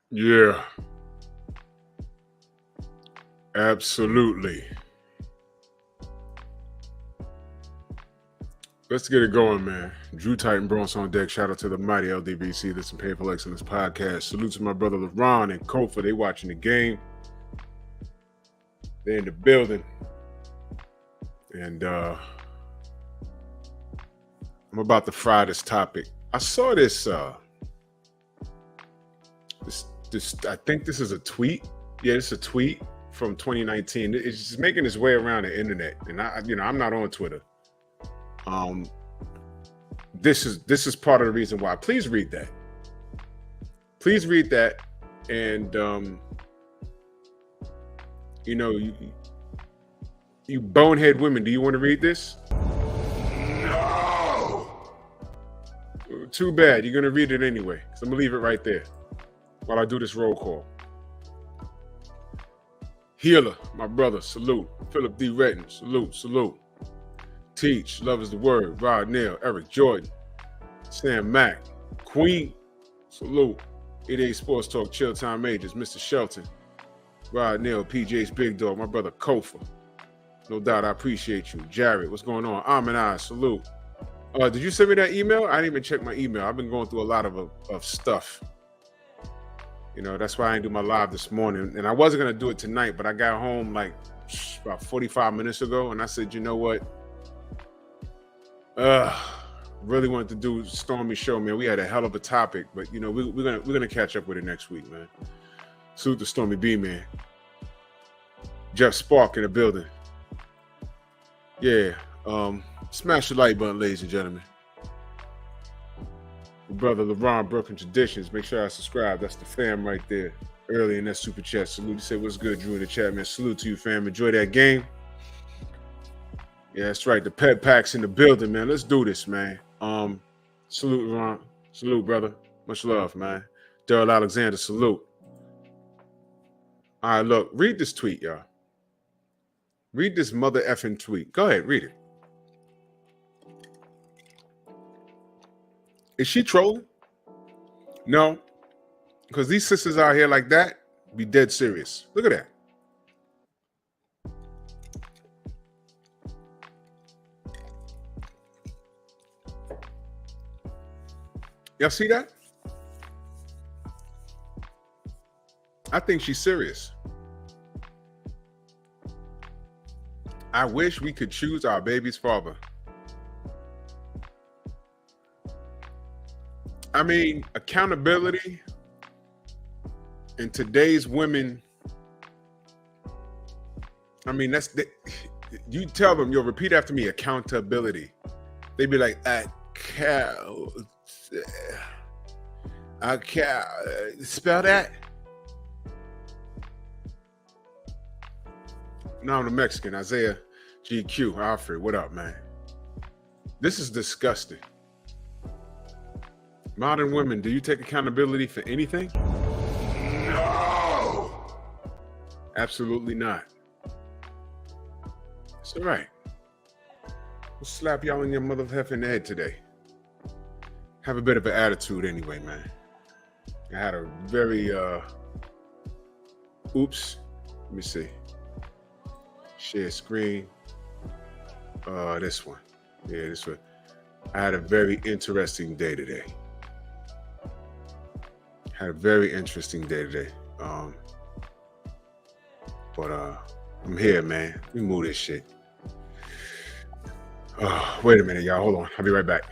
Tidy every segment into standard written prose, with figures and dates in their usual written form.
Yeah, absolutely. Let's get it going, man. Drew Titan Bronx on deck. Shout out to the mighty LDBC. This is Painful Excellence podcast. Salute to my brother LeBron and Kofa. They watching the game. They're in the building. And I'm about to fry this topic. I saw this I think this is a tweet. Yeah, it's a tweet from 2019. It's just making its way around the internet. And I'm not on Twitter. This is part of the reason why. Please read that. Please read that. And you bonehead women, do you want to read this? No! Too bad. You're gonna read it anyway. So I'm gonna leave it right there while I do this roll call. Healer, my brother, salute. Philip D. Retton, salute. Teach, love is the word. Rod Neal, Eric Jordan, Sam Mack, Queen, salute. 88 Sports Talk, Chill Time Majors, Mr. Shelton, Rod Neal, PJ's Big Dog, my brother Kofa. No doubt, I appreciate you. Jared, what's going on? Aminai, salute. Did you send me that email? I didn't even check my email. I've been going through a lot of stuff. That's why I didn't do my live this morning. And I wasn't going to do it tonight, but I got home like about 45 minutes ago. And I said, you know what? Really wanted to do Stormy Show, man. We had a hell of a topic, but we're gonna catch up with it next week, man. Salute to Stormy B, man. Jeff Spark in the building. Yeah. Smash the like button, ladies and gentlemen. Brother LeBron Broken Traditions. Make sure I subscribe. That's the fam right there. Early in that super chat. Salute. You said, what's good, Drew, in the chat, man. Salute to you, fam. Enjoy that game. Yeah, that's right. The pet packs in the building, man. Let's do this, man. Salute, Ron. Salute, brother. Much love, man. Daryl Alexander, salute. All right, look. Read this tweet, y'all. Read this mother effing tweet. Go ahead, read it. Is she trolling? No. Because these sisters out here like that be dead serious. Look at that. Y'all see that? I think she's serious. I wish we could choose our baby's father. I mean, accountability in today's women. I mean, you tell them, you'll repeat after me, accountability. They be like, I can't spell that. No, I'm the Mexican, Isaiah GQ, Alfred, what up, man? This is disgusting. Modern women, do you take accountability for anything? No! Absolutely not. It's all right. We'll slap y'all in your mother effing head today. Have a bit of an attitude anyway, man. I had a very, oops. Let me see. Share screen. This one. Yeah, this one. I had a very interesting day today. Had a very interesting day today. But I'm here, man. We move this shit. Wait a minute, y'all. Hold on. I'll be right back.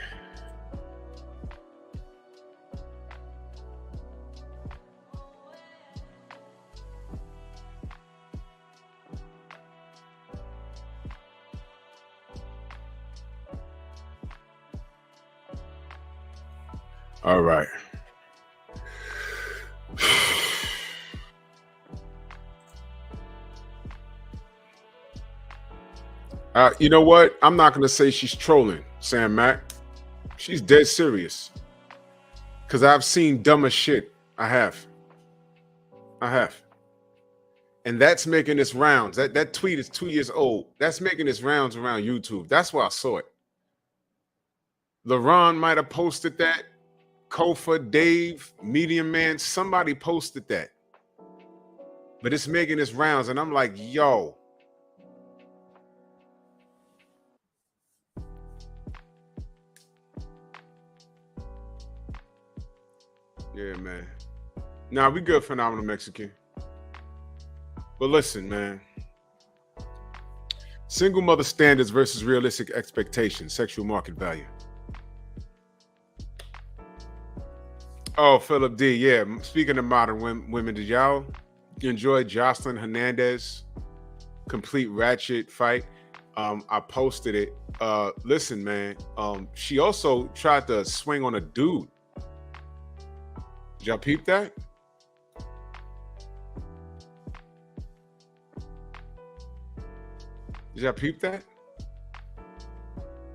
All right. You know what? I'm not going to say she's trolling, Sam Mack. She's dead serious. Because I've seen dumber shit. I have. And that's making its rounds. That tweet is 2 years old. That's making its rounds around YouTube. That's why I saw it. LaRon might have posted that. Kofa, Dave, Medium Man, somebody posted that. But it's making its rounds, and I'm like, yo. Yeah, man. Nah, we good, Phenomenal Mexican. But listen, man. Single mother standards versus realistic expectations, sexual market value. Oh, Philip D. Yeah, speaking of modern women, did y'all enjoy Jocelyn Hernandez complete ratchet fight? I posted it. Listen, man. She also tried to swing on a dude. Did y'all peep that? Did y'all peep that?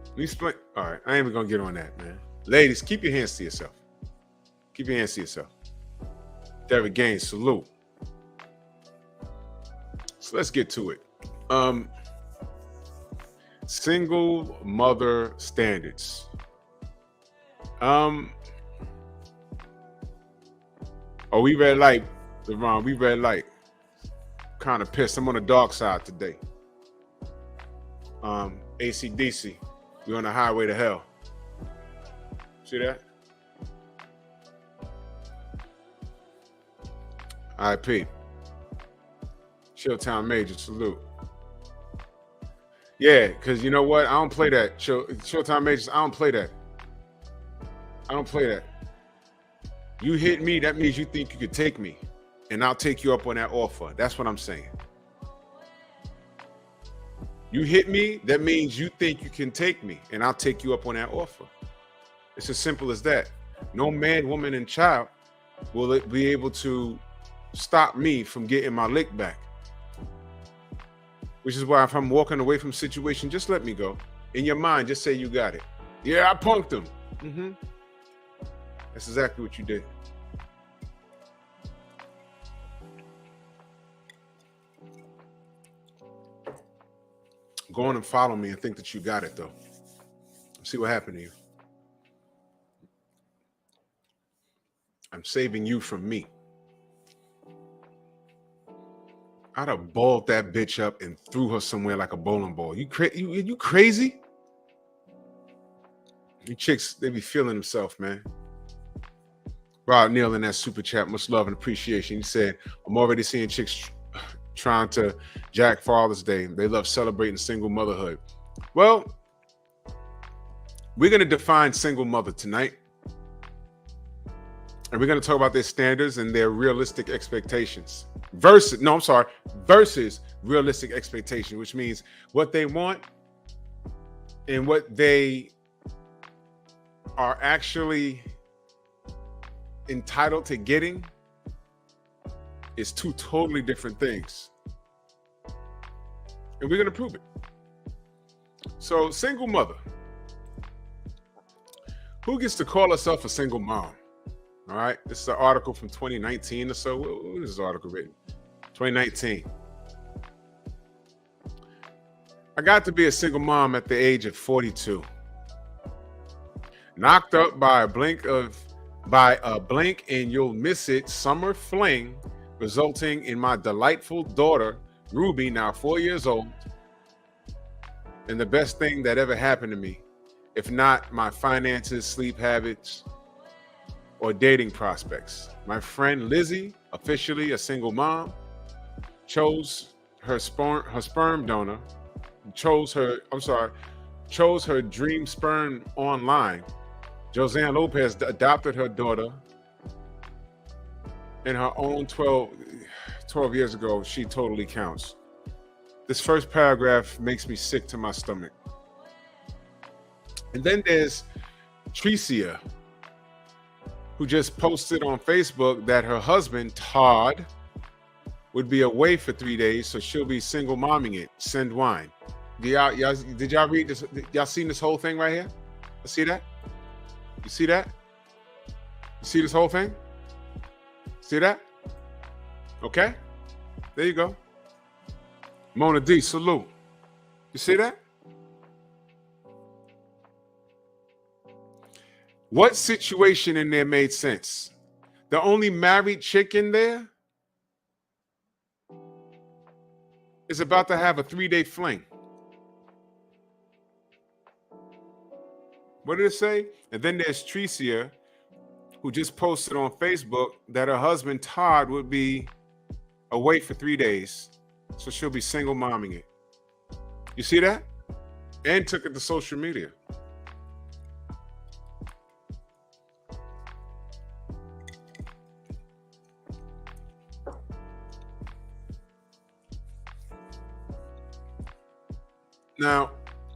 Let me explain. All right, I ain't even gonna get on that, man. Ladies, keep your hands to yourself. Keep your hands to yourself. Derek Gaines, salute. So let's get to it. Single mother standards. Oh, we red light, Devon. We red light. Kind of pissed. I'm on the dark side today. AC/DC. We're on the highway to hell. See that? IP. Chilltown Major, salute. Yeah, because you know what? I don't play that. Chilltown Majors, I don't play that. I don't play that. You hit me, that means you think you could take me. And I'll take you up on that offer. That's what I'm saying. You hit me, that means you think you can take me. And I'll take you up on that offer. It's as simple as that. No man, woman, and child will be able to stop me from getting my lick back. Which is why if I'm walking away from a situation, just let me go. In your mind, just say you got it. Yeah, I punked him. Mm-hmm. That's exactly what you did. Go on and follow me and think that you got it, though. See what happened to you. I'm saving you from me. I'd have balled that bitch up and threw her somewhere like a bowling ball. You crazy? You chicks, they be feeling themselves, man. Rod Neal in that super chat, much love and appreciation. He said, I'm already seeing chicks trying to jack Father's Day. They love celebrating single motherhood. Well, we're going to define single mother tonight. And we're going to talk about their standards and their realistic expectations. Versus realistic expectation, which means what they want and what they are actually entitled to getting is two totally different things. And we're going to prove it. So, single mother. Who gets to call herself a single mom? All right. This is an article from 2019 or so. When is this article written? 2019. I got to be a single mom at the age of 42. Knocked up by a blink and you'll miss it summer fling, resulting in my delightful daughter, Ruby, now 4 years old, and the best thing that ever happened to me, if not my finances, sleep habits, or dating prospects. My friend Lizzie, officially a single mom, chose her sperm donor, chose her dream sperm online. Josanne Lopez adopted her daughter in her own 12 years ago. She totally counts. This first paragraph makes me sick to my stomach. And then there's Tricia, who just posted on Facebook that her husband, Todd, would be away for 3 days, so she'll be single momming it. Send wine. Did y'all read this? Y'all seen this whole thing right here? See that? You see that? You see this whole thing? See that? Okay. There you go. Mona D, salute. You see that? What situation in there made sense? The only married chick in there is about to have a 3-day fling. What did it say? And then there's Tricia, who just posted on Facebook that her husband Todd would be away for 3 days. So she'll be single momming it. You see that? And took it to social media. Now,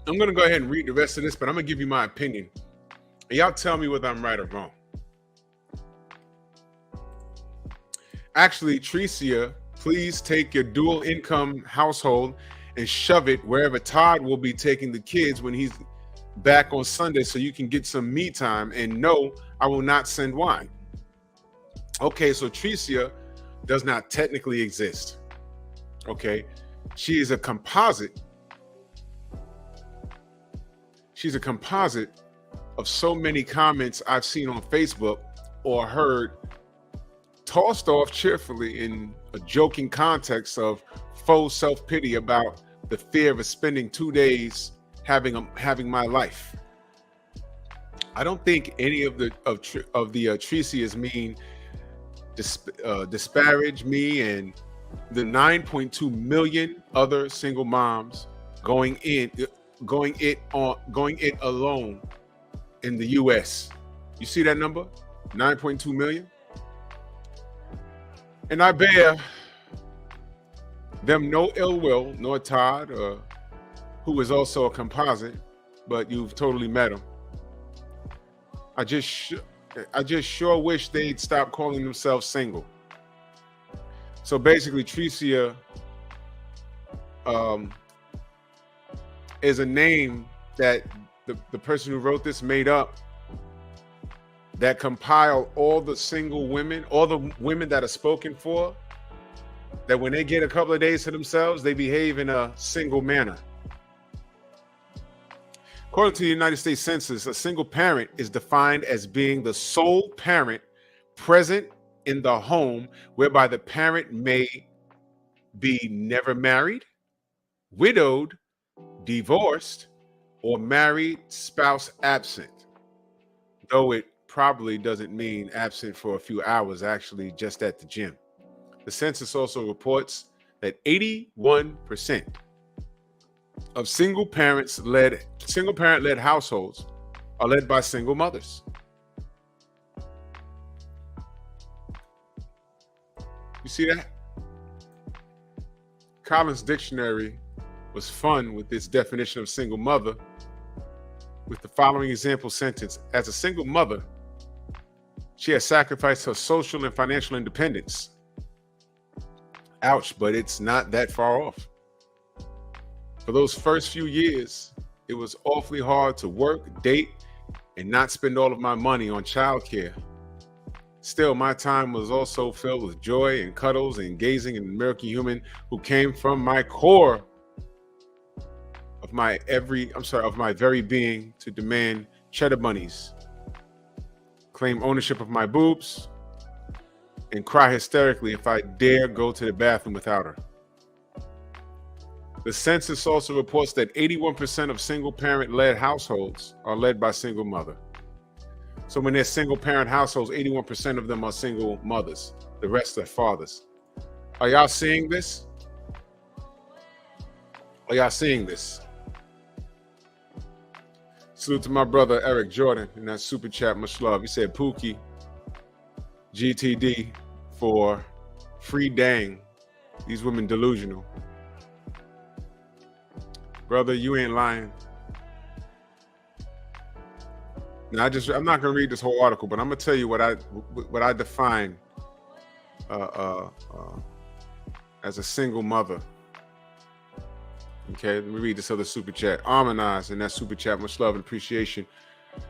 I'm going to go ahead and read the rest of this, but I'm going to give you my opinion. And y'all tell me whether I'm right or wrong. Actually, Tricia, please take your dual income household and shove it wherever Todd will be taking the kids when he's back on Sunday so you can get some me time. And no, I will not send wine. Okay, so Tricia does not technically exist. Okay, she is a composite. She's a composite of so many comments I've seen on Facebook or heard tossed off cheerfully in a joking context of faux self-pity about the fear of spending 2 days having my life. I don't think any of the Tricias mean disparage me and the 9.2 million other single moms going it alone in the US. You see that number? 9.2 million. And I bear them no ill will, nor Todd, who is also a composite, but you've totally met him. I just sure wish they'd stop calling themselves single. So basically, Tricia is a name that the person who wrote this made up, that compile all the single women, all the women that are spoken for, that when they get a couple of days to themselves, they behave in a single manner. According to the United States Census, a single parent is defined as being the sole parent present in the home, whereby the parent may be never married, widowed, divorced, or married spouse absent, though it probably doesn't mean absent for a few hours, actually just at the gym. The census also reports that 81% of single parent-led households are led by single mothers. You see that? Collins Dictionary was fun with its definition of single mother with the following example sentence. As a single mother, she has sacrificed her social and financial independence. Ouch, but it's not that far off. For those first few years, it was awfully hard to work, date, and not spend all of my money on childcare. Still, my time was also filled with joy and cuddles and gazing in the American human who came from my core of my very being to demand cheddar bunnies, claim ownership of my boobs, and cry hysterically if I dare go to the bathroom without her. The census also reports that 81% of single parent-led households are led by single mother. So when there's single parent households, 81% of them are single mothers. The rest are fathers. Are y'all seeing this? Are y'all seeing this? Salute to my brother Eric Jordan in that super chat. Much love. He said Pookie GTD for free dang. These women delusional. Brother, you ain't lying. Now I'm not gonna read this whole article, but I'm gonna tell you what I define as a single mother. Okay, let me read this other super chat. Harmonize in that super chat. Much love and appreciation.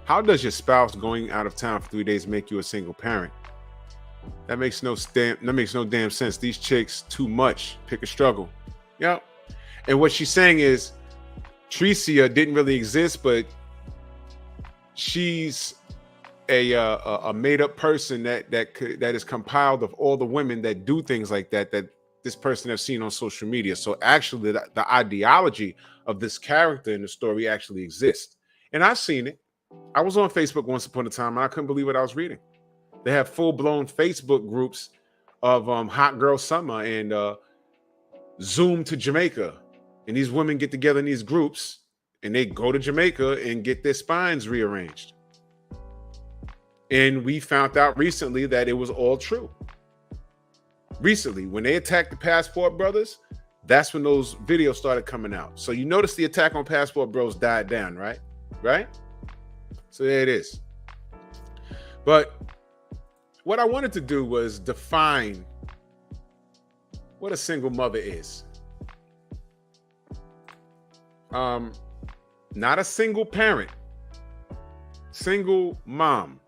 How does your spouse going out of town for 3 days make you a single parent? That makes no damn sense. These chicks too much. Pick a struggle. Yep. And what she's saying is Tricia didn't really exist, but she's a made up person that is compiled of all the women that do things like that this person has seen on social media. So actually, the ideology of this character in the story actually exists, and I've seen it. I was on Facebook once upon a time, and I couldn't believe what I was reading. They have full-blown Facebook groups of hot girl summer and Zoom to Jamaica, and these women get together in these groups and they go to Jamaica and get their spines rearranged. And we found out recently that it was all true. Recently, when they attacked the Passport Brothers, that's when those videos started coming out. So you notice the attack on Passport Bros died down, right? Right? So there it is. But what I wanted to do was define what a single mother is. Not a single parent, single mom.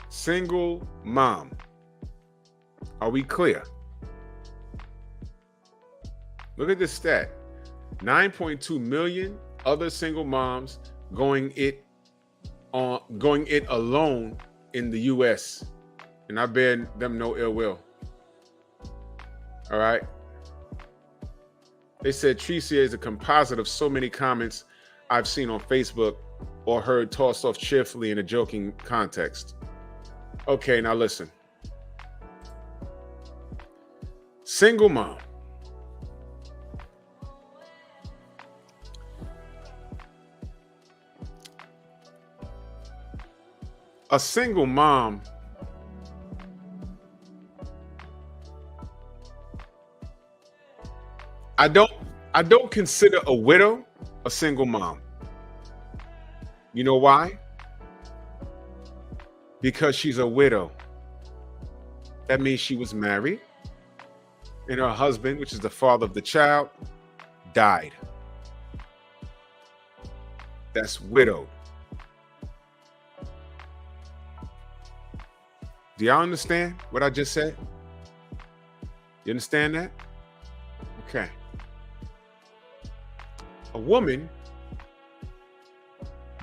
Single mom. Are we clear? Look at this stat. 9.2 million other single moms going it alone in the US. And I bear them no ill will. All right. They said Tricia is a composite of so many comments I've seen on Facebook or heard tossed off cheerfully in a joking context. Okay, now listen. Single mom. A single mom I don't consider a widow a single mom. You know why? Because she's a widow. That means she was married and her husband, which is the father of the child, died. That's widowed. Do y'all understand what I just said? You understand that? Okay. A woman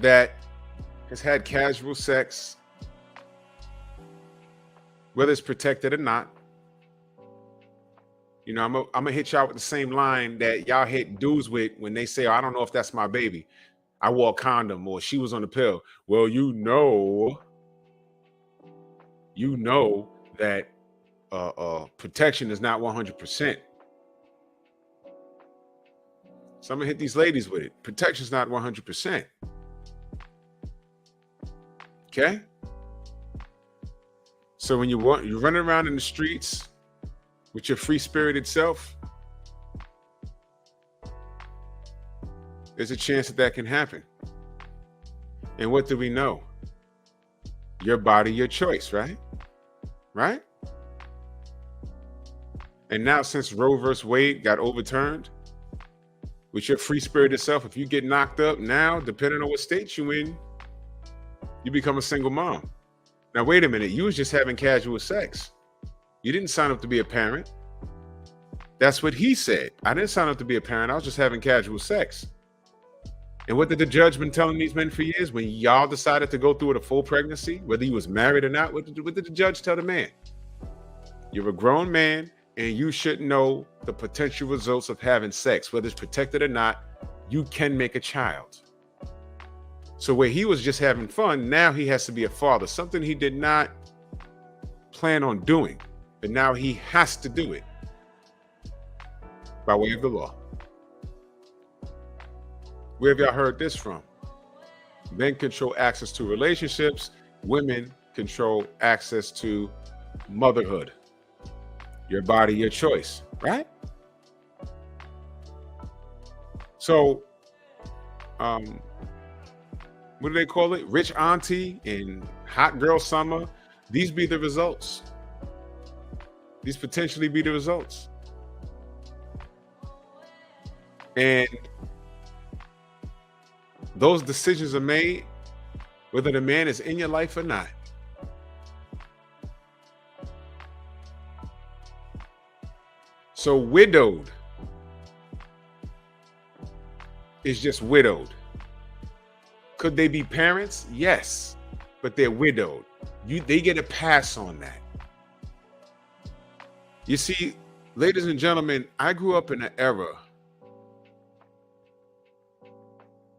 that has had casual sex, whether it's protected or not, you know, I'm gonna hit y'all with the same line that y'all hit dudes with when they say, oh, I don't know if that's my baby. I wore a condom or she was on the pill. Well, you know that protection is not 100%. So I'm gonna hit these ladies with it. Protection's not 100%. Okay? So when you're running around in the streets with your free-spirited self, there's a chance that can happen. And what do we know? Your body, your choice, right? Right? And now since Roe versus Wade got overturned, with your free-spirited self, if you get knocked up now, depending on what state you in, you become a single mom. Now, wait a minute. You was just having casual sex. You didn't sign up to be a parent. That's what he said. I didn't sign up to be a parent. I was just having casual sex. And what did the judge been telling these men for years? When y'all decided to go through with a full pregnancy, whether you was married or not, what did the judge tell the man? You're a grown man, and you should know the potential results of having sex, whether it's protected or not. You can make a child. So where he was just having fun, now he has to be a father, something he did not plan on doing, but now he has to do it by way of the law. Where have y'all heard this from? Men control access to relationships. Women control access to motherhood. Your body, your choice, right? So, what do they call it? Rich auntie and hot girl summer. These be the results. These potentially be the results. And those decisions are made whether the man is in your life or not. So widowed is just widowed. Could they be parents? Yes, but they're widowed. They get a pass on that. You see, ladies and gentlemen, I grew up in an era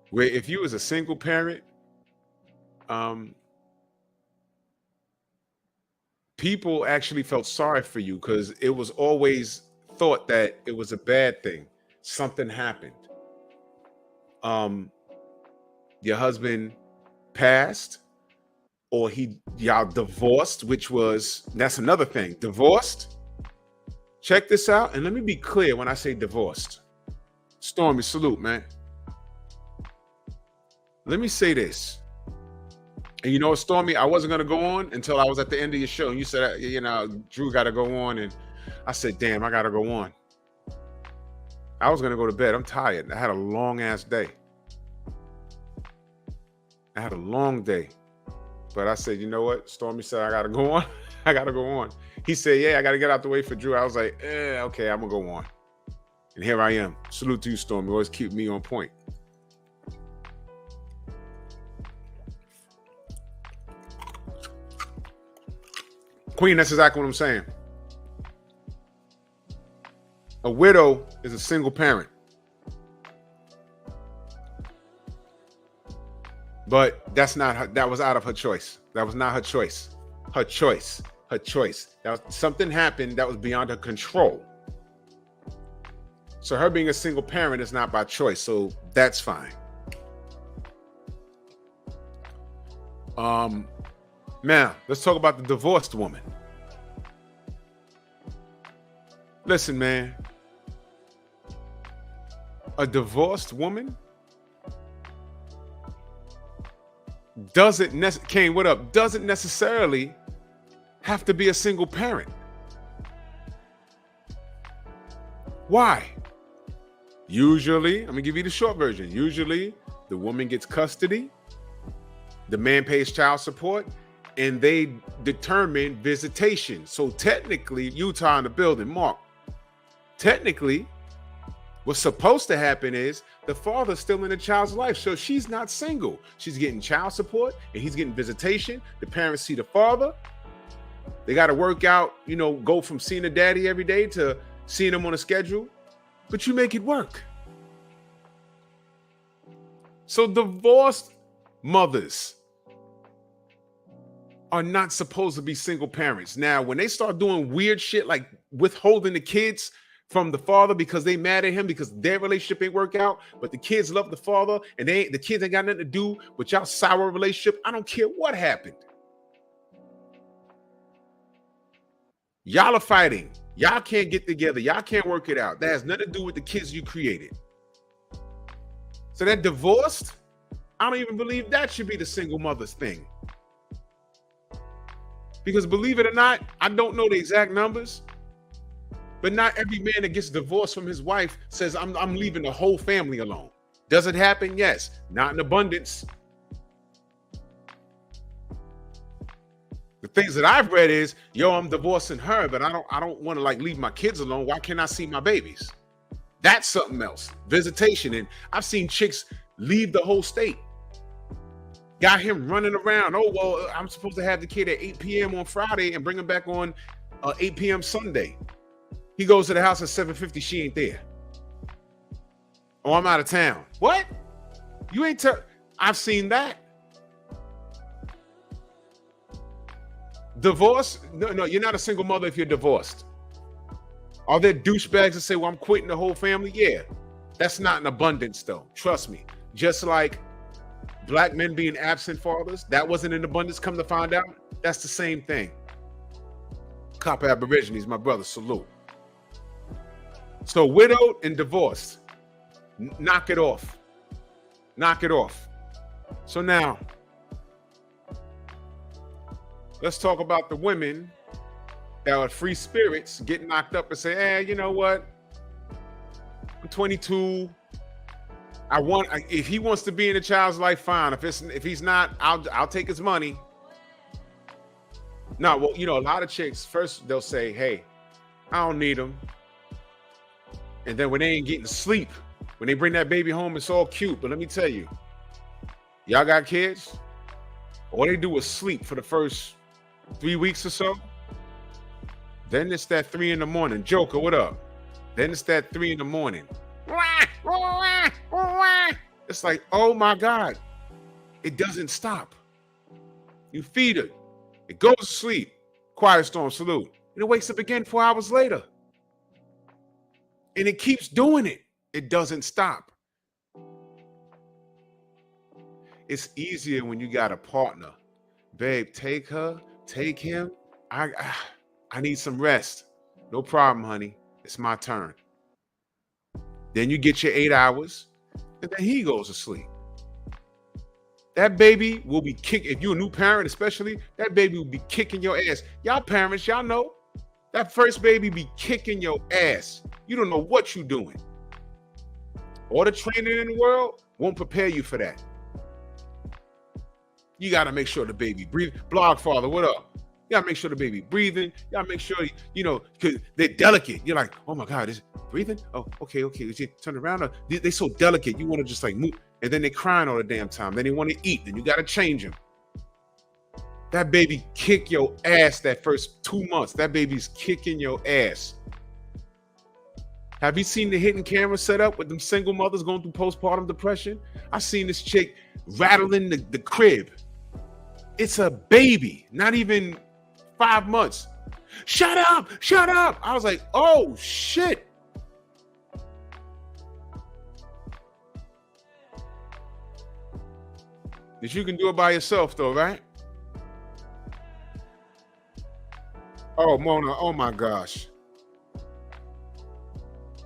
where if you was a single parent, um, people actually felt sorry for you because it was always thought that it was a bad thing. Something happened. Um, your husband passed, or y'all divorced, that's another thing. Divorced. Check this out, and let me be clear when I say divorced. Stormy, salute, man. Let me say this. And you know, Stormy, I wasn't gonna go on until I was at the end of your show, and you said, Drew got to go on, and I said, damn, I gotta go on. I was gonna go to bed. I'm tired. I had a long ass day. I had a long day, but I said, you know what? Stormy said I gotta go on. I gotta go on. He said, yeah, I gotta get out the way for Drew. I was like, okay, I'm gonna go on. And here I am. Salute to you, Stormy. Always keep me on point. Queen, that's exactly what I'm saying. A widow is a single parent. But that was out of her choice. That was not her choice. Her choice. Something happened that was beyond her control. So her being a single parent is not by choice. So that's fine. Now, let's talk about the divorced woman. Listen, man. A divorced woman doesn't necessarily have to be a single parent. Why? Usually, I'm gonna give you the short version. Usually, the woman gets custody, the man pays child support, and they determine visitation. So technically, Utah in the building, Mark. Technically, what's supposed to happen is the father's still in the child's life. So she's not single. She's getting child support and he's getting visitation. The parents see the father. They got to work out, go from seeing the daddy every day to seeing him on a schedule. But you make it work. So divorced mothers are not supposed to be single parents. Now, when they start doing weird shit like withholding the kids from the father because they mad at him because their relationship ain't work out, but the kids love the father and the kids ain't got nothing to do with y'all sour relationship. I don't care what happened. Y'all are fighting. Y'all can't get together. Y'all can't work it out. That has nothing to do with the kids you created. So that divorced, I don't even believe that should be the single mother's thing. Because believe it or not, I don't know the exact numbers, but not every man that gets divorced from his wife says, I'm leaving the whole family alone. Does it happen? Yes. Not in abundance. The things that I've read is, I'm divorcing her, but I don't want to leave my kids alone. Why can't I see my babies? That's something else. Visitation. And I've seen chicks leave the whole state. Got him running around. Oh, well, I'm supposed to have the kid at 8 p.m. on Friday and bring him back on 8 p.m. Sunday. He goes to the house at 7:50. She ain't there. Oh, I'm out of town. What? You ain't I've seen that. Divorce? No, you're not a single mother if you're divorced. Are there douchebags that say, well, I'm quitting the whole family? Yeah. That's not in abundance, though. Trust me. Just like Black men being absent fathers, that wasn't in abundance, come to find out. That's the same thing. Copper Aborigines, my brother, salute. So widowed and divorced. Knock it off. Knock it off. So now, let's talk about the women that are free spirits get knocked up and say, you know what? I'm 22. If he wants to be in a child's life, fine. If he's not, I'll take his money. No, well, a lot of chicks, first they'll say, hey, I don't need him. And then when they ain't getting sleep, when they bring that baby home, it's all cute. But let me tell you, Y'all got kids? All they do is sleep for the first 3 weeks or so. Then it's that 3 in the morning. Joker, what up? Then it's that 3 in the morning. It's like, oh my God. It doesn't stop. You feed it. It goes to sleep. Quiet storm, salute. And it wakes up again 4 hours later. And it keeps doing it. It doesn't stop. It's easier when you got a partner. Babe, take her, take him. I need some rest. No problem, honey. It's my turn. Then you get your 8 hours, and then he goes to sleep. That baby will be kicking. If you're a new parent, especially, that baby will be kicking your ass. Y'all parents, y'all know that first baby be kicking your ass. You don't know what you're doing. All the training in the world won't prepare you for that. You got to make sure the baby breathe. Blog father, what up? You got to make sure the baby breathing. You got to make sure, because they're delicate. You're like, oh my God, is it breathing? Oh, okay. You turn around. They're so delicate. You want to just like move. And then they're crying all the damn time. Then they want to eat. Then you got to change them. That baby kick your ass that first 2 months. That baby's kicking your ass. Have you seen the hidden camera set up with them single mothers going through postpartum depression? I seen this chick rattling the crib. It's a baby, not even 5 months. Shut up, shut up. I was like, oh shit. That you can do it by yourself though, right? Oh, Mona, oh my gosh.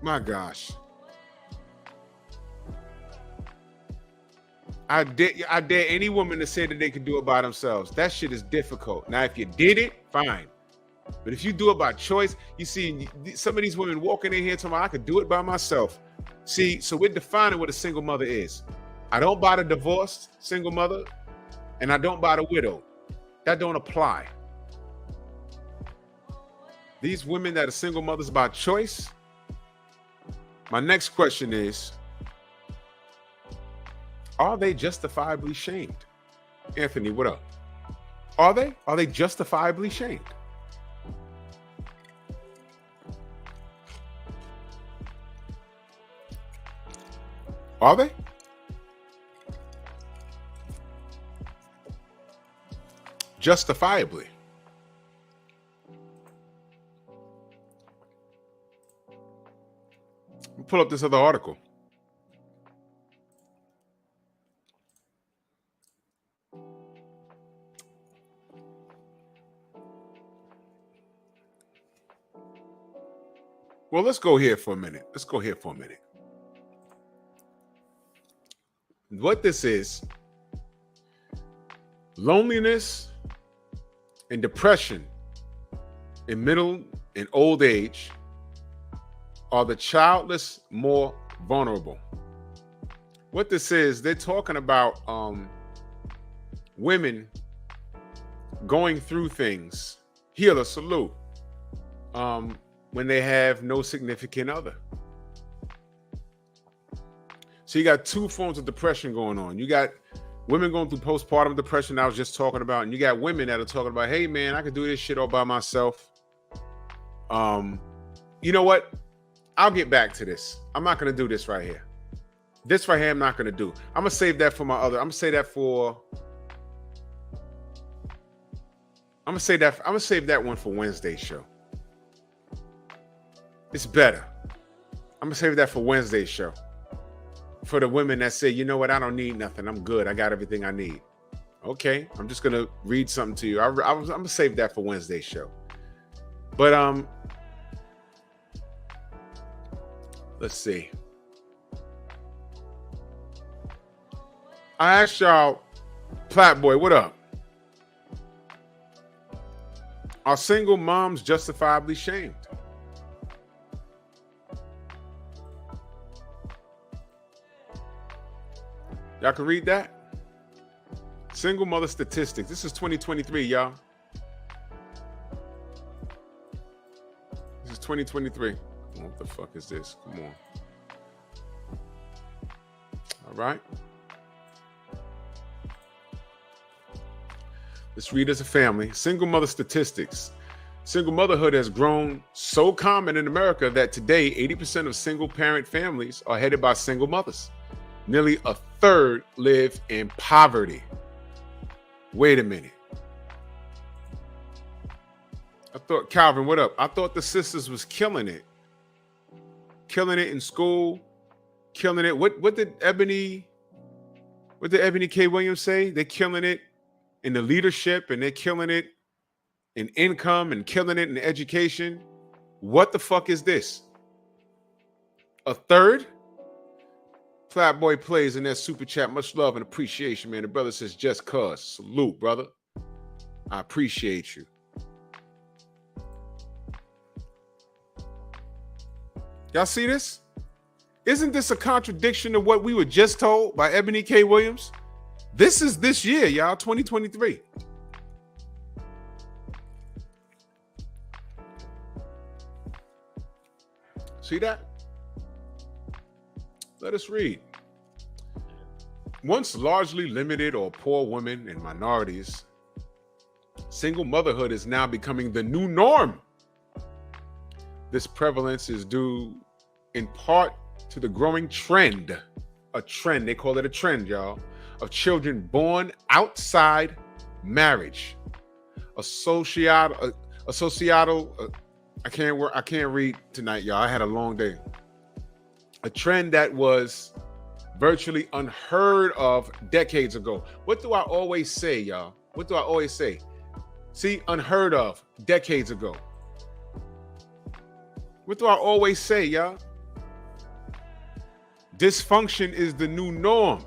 My gosh. I dare any woman to say that they can do it by themselves. That shit is difficult. Now, if you did it, fine. But if you do it by choice, you see some of these women walking in here talking about, I could do it by myself. See, so we're defining what a single mother is. I don't buy the divorced single mother, and I don't buy the widow. That don't apply. These women that are single mothers by choice, my next question is, are they justifiably shamed? Anthony, what up? Are they? Are they justifiably shamed? Are they? Justifiably. Let me pull up this other article. Well, let's go here for a minute. What this is, loneliness and depression in middle and old age are the childless more vulnerable. What this is, they're talking about women going through things. Healer, salute. When they have no significant other. So you got two forms of depression going on. You got women going through postpartum depression I was just talking about, and you got women that are talking about, hey man, I could do this shit all by myself. You know what? I'll get back to this. I'm not going to do this right here. This right here I'm not going to do. I'm going to save that for my other. I'm going to save that one for Wednesday's show. It's better. I'm going to save that for Wednesday's show. For the women that say, you know what, I don't need nothing. I'm good. I got everything I need. Okay. I'm just going to read something to you. I'm going to save that for Wednesday's show. But, let's see. I asked y'all, Platboy, what up? Are single moms justifiably shamed? Y'all can read that? Single mother statistics. This is 2023, y'all. This is 2023. What the fuck is this? Come on. All right. Let's read as a family. Single mother statistics. Single motherhood has grown so common in America that today 80% of single parent families are headed by single mothers. Nearly a third live in poverty. Wait a minute. I thought, Calvin, what up? I thought the sisters was killing it. Killing it in school, killing it. What did Ebony K. Williams say? They're killing it in the leadership, and they're killing it in income, and killing it in education. What the fuck is this? A third? Flatboy plays in that super chat. Much love and appreciation, man. The brother says, just cuz. Salute, brother. I appreciate you. Y'all see this? Isn't this a contradiction to what we were just told by Ebony K. Williams? This is this year, y'all, 2023. See that? Let us read. Once largely limited or poor women and minorities, single motherhood is now becoming the new norm. This prevalence is due in part to the growing trend, they call it a trend, y'all, of children born outside marriage. I can't read tonight, y'all. I had a long day. A trend that was virtually unheard of decades ago. What do I always say, y'all? What do I always say? See, unheard of decades ago. What do I always say, y'all? Dysfunction is the new norm.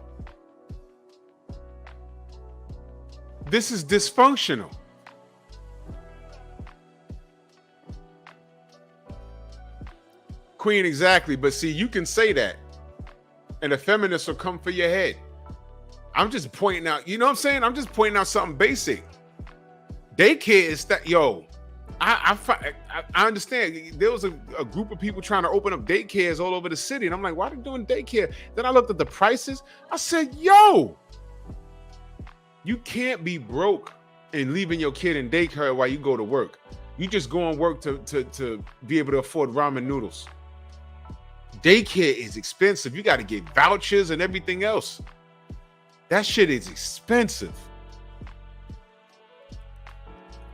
This is dysfunctional. Queen, exactly. But see, you can say that, and the feminists will come for your head. I'm just pointing out, you know what I'm saying? I'm just pointing out something basic. Daycare is that, yo, I understand. There was a group of people trying to open up daycares all over the city, and I'm like, why are they doing daycare? Then I looked at the prices. I said, yo, you can't be broke and leaving your kid in daycare while you go to work. You just go and work to be able to afford ramen noodles. Daycare is expensive. You got to get vouchers and everything else. That shit is expensive.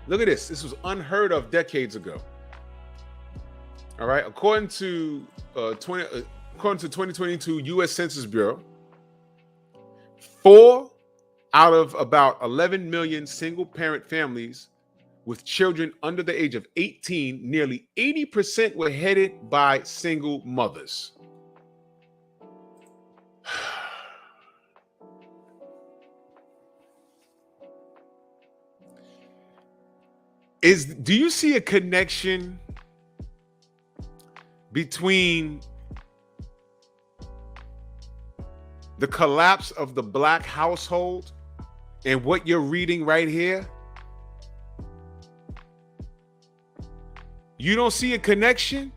Look at this. This was unheard of decades ago. All right. According to 2022 U.S. Census Bureau, 4 out of about 11 million single-parent families with children under the age of 18, nearly 80% were headed by single mothers. Do you see a connection between the collapse of the Black household and what you're reading right here? You don't see a connection?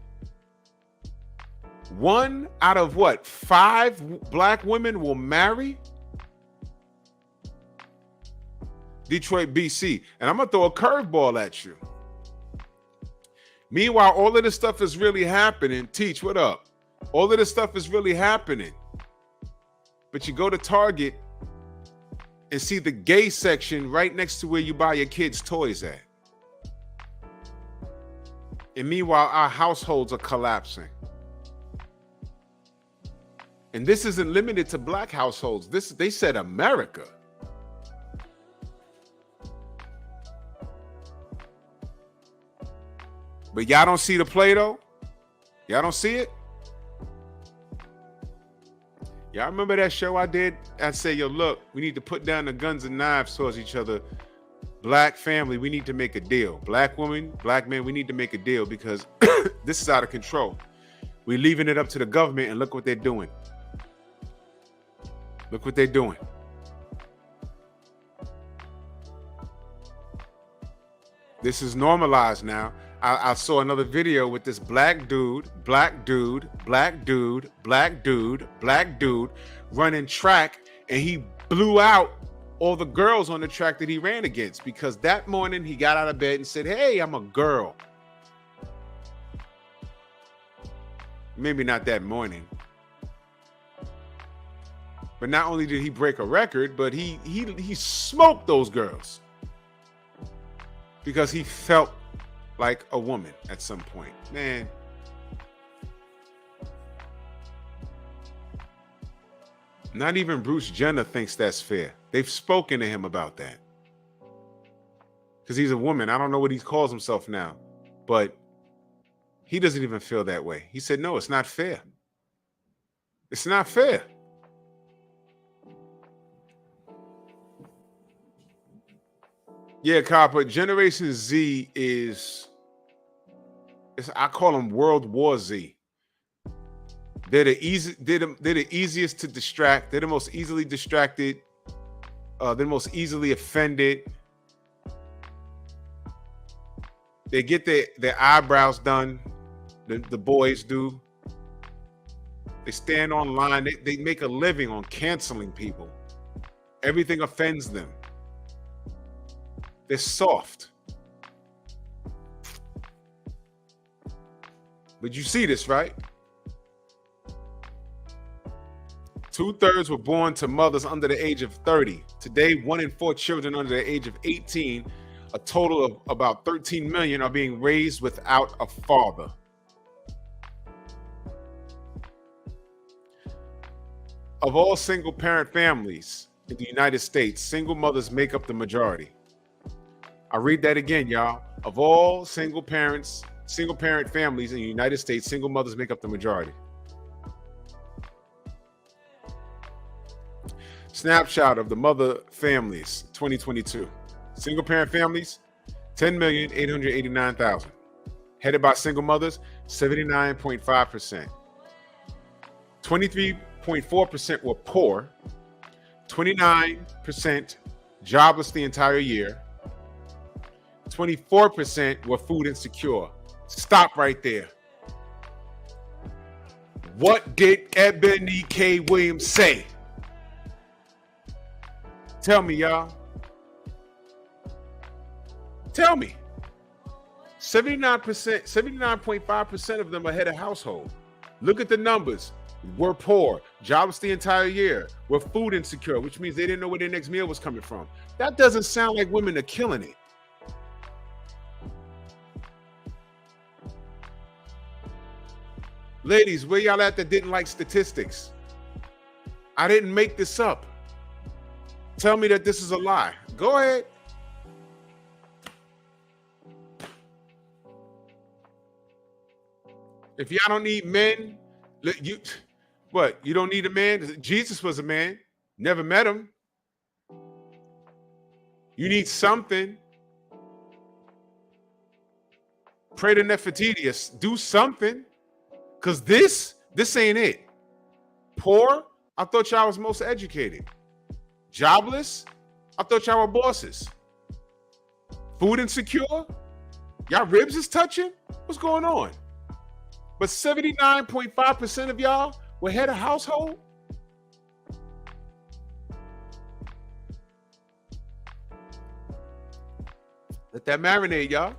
1 out of 5 Black women will marry? Detroit, BC. And I'm going to throw a curveball at you. Meanwhile, all of this stuff is really happening. Teach, what up? All of this stuff is really happening. But you go to Target and see the gay section right next to where you buy your kids' toys at. And meanwhile, our households are collapsing. And this isn't limited to Black households. They said America. But y'all don't see the play, though? Y'all don't see it? Y'all remember that show I did? I said, yo, look, we need to put down the guns and knives towards each other. Black family, we need to make a deal. Black women, Black men, we need to make a deal because this is out of control. We're leaving it up to the government, and look what they're doing. Look what they're doing. This is normalized now. I saw another video with this black dude running track, and he blew out all the girls on the track that he ran against, because that morning he got out of bed and said, hey, I'm a girl. Maybe not that morning. But not only did he break a record, but he smoked those girls because he felt like a woman at some point. Man. Not even Bruce Jenner thinks that's fair. They've spoken to him about that. Because he's a woman. I don't know what he calls himself now. But he doesn't even feel that way. He said, no, it's not fair. It's not fair. Yeah, Copper, Generation Z I call them World War Z. They're the easiest to distract. They're the most easily distracted. They're the most easily offended. They get their eyebrows done. The boys do. They stand online. They make a living on canceling people. Everything offends them. They're soft. But you see this, right? 2/3 were born to mothers under the age of 30. Today, 1 in 4 children under the age of 18, a total of about 13 million, are being raised without a father. Of all single-parent families in the United States, single mothers make up the majority. I'll read that again, y'all. Of all single-parent families in the United States, single mothers make up the majority. Snapshot of the mother families, 2022. Single-parent families, 10,889,000. Headed by single mothers, 79.5%. 23.4% were poor. 29% jobless the entire year. 24% were food insecure. Stop right there. What did Ebony K. Williams say? Tell me, y'all. Tell me. 79%, 79.5% of them are head of household. Look at the numbers. We're poor, jobless the entire year. We're food insecure, which means they didn't know where their next meal was coming from. That doesn't sound like women are killing it. Ladies, where y'all at that didn't like statistics? I didn't make this up. Tell me that this is a lie. Go ahead. If y'all don't need men, you don't need a man? Jesus was a man. Never met him. You need something. Pray to Nefertiti. Do something. Because this ain't it. Poor, I thought y'all was most educated. Jobless, I thought y'all were bosses. Food insecure, y'all ribs is touching? What's going on? But 79.5% of y'all were head of household? Let that marinate, y'all.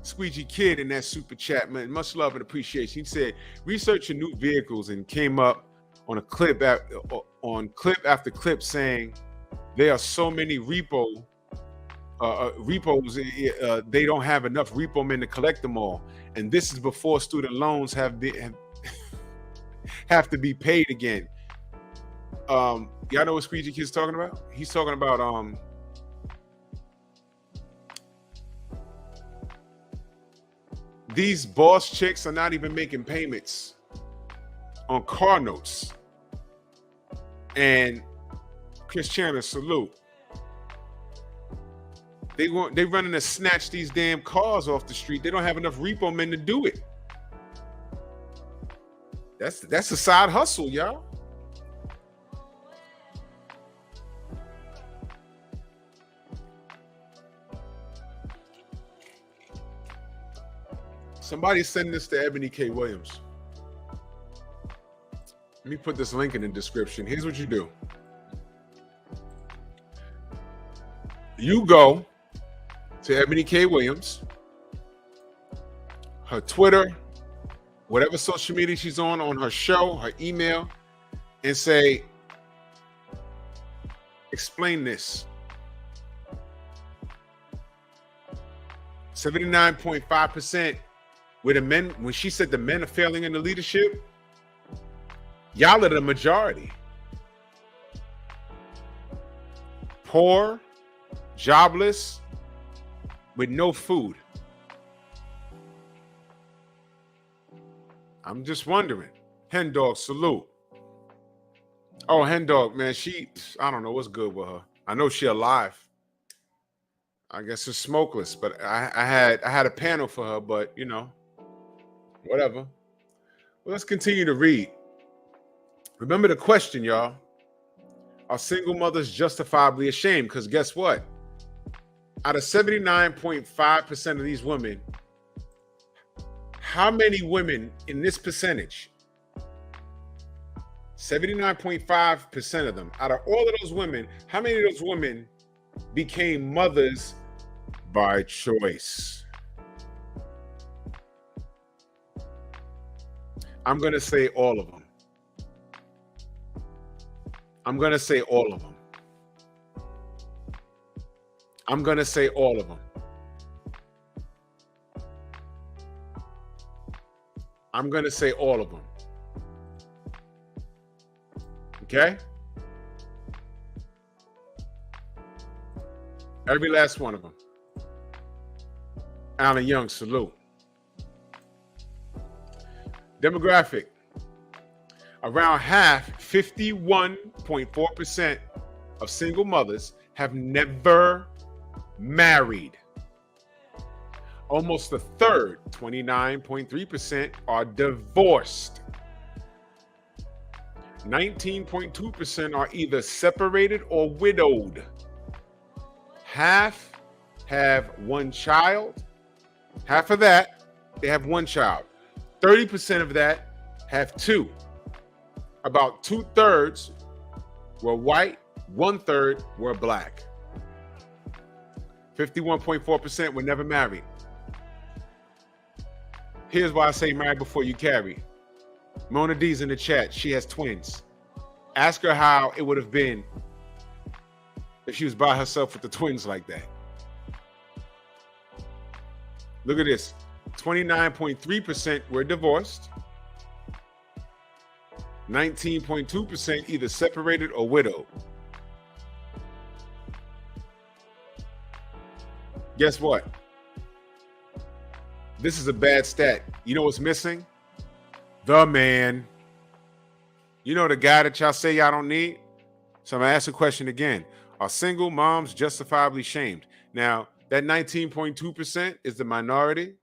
Squeegee Kid in that super chat, man. Much love and appreciation. He said, researching new vehicles, and came up on a clip after clip saying there are so many repos. They don't have enough repo men to collect them all, and this is before student loans have to be paid again. Y'all know what Squeegee Kid's talking about? He's talking about these boss chicks are not even making payments on car notes. And Chris Chandler, salute. They running to snatch these damn cars off the street. They don't have enough repo men to do it. That's a side hustle, y'all. Somebody send this to Ebony K. Williams. Let me put this link in the description. Here's what you do. You go to Ebony K. Williams, her Twitter, whatever social media she's on her show, her email, and say, explain this. 79.5% where the men, when she said the men are failing in the leadership, y'all are the majority. Poor, jobless, with no food. I'm just wondering. Hen Dog, salute. Oh, Hen Dog, man, I don't know what's good with her. I know she alive. I guess it's smokeless, but I had a panel for her, but you know, whatever. Well, let's continue to read. Remember the question, y'all. Are single mothers justifiably ashamed? Because guess what? Out of 79.5% of these women, how many women in this percentage? 79.5% of them. Out of all of those women, how many of those women became mothers by choice? I'm going to say all of them. I'm going to say all of them. I'm going to say all of them. I'm going to say all of them. Okay? Every last one of them. Alan Young, salute. Demographic. Around half, 51.4% of single mothers have never married. Almost a third, 29.3%, are divorced. 19.2% are either separated or widowed. Half have one child. Half of that, they have one child. 30% of that have two. About 2/3 were white, 1/3 were black. 51.4% were never married. Here's why I say marry before you carry. Mona D's in the chat. She has twins. Ask her how it would have been if she was by herself with the twins like that. Look at this. 29.3% were divorced. 19.2% either separated or widowed. Guess what? This is a bad stat. You know what's missing? The man. You know the guy that y'all say y'all don't need? So I'm going to ask the question again. Are single moms justifiably shamed? Now, that 19.2% is the minority.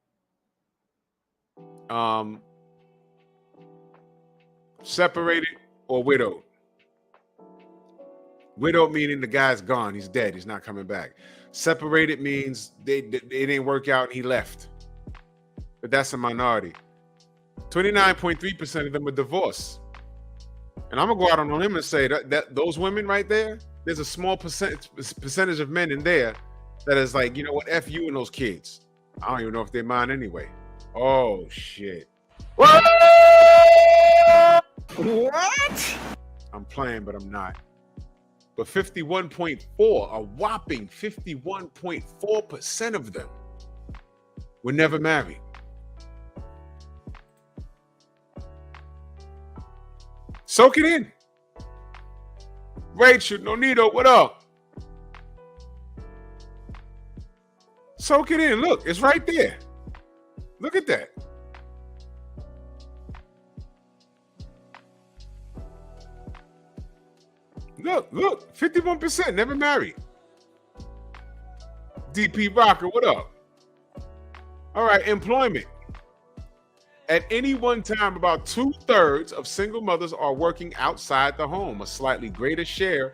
Separated or widowed. Widowed meaning the guy's gone. He's dead. He's not coming back. Separated means it didn't work out and he left. But that's a minority. 29.3% of them are divorced. And I'm going to go out on a limb and say that those women right there, there's a small percentage of men in there that is like, you know what, F you and those kids. I don't even know if they're mine anyway. Oh, shit. What? I'm playing, but I'm not. But 51.4, a whopping 51.4% of them were never married. Soak it in. Rachel, Nonito, what up? Soak it in. Look, it's right there. Look at that. Look, 51% never married. DP Rocker, what up? All right, employment. At any one time, about 2/3 of single mothers are working outside the home, a slightly greater share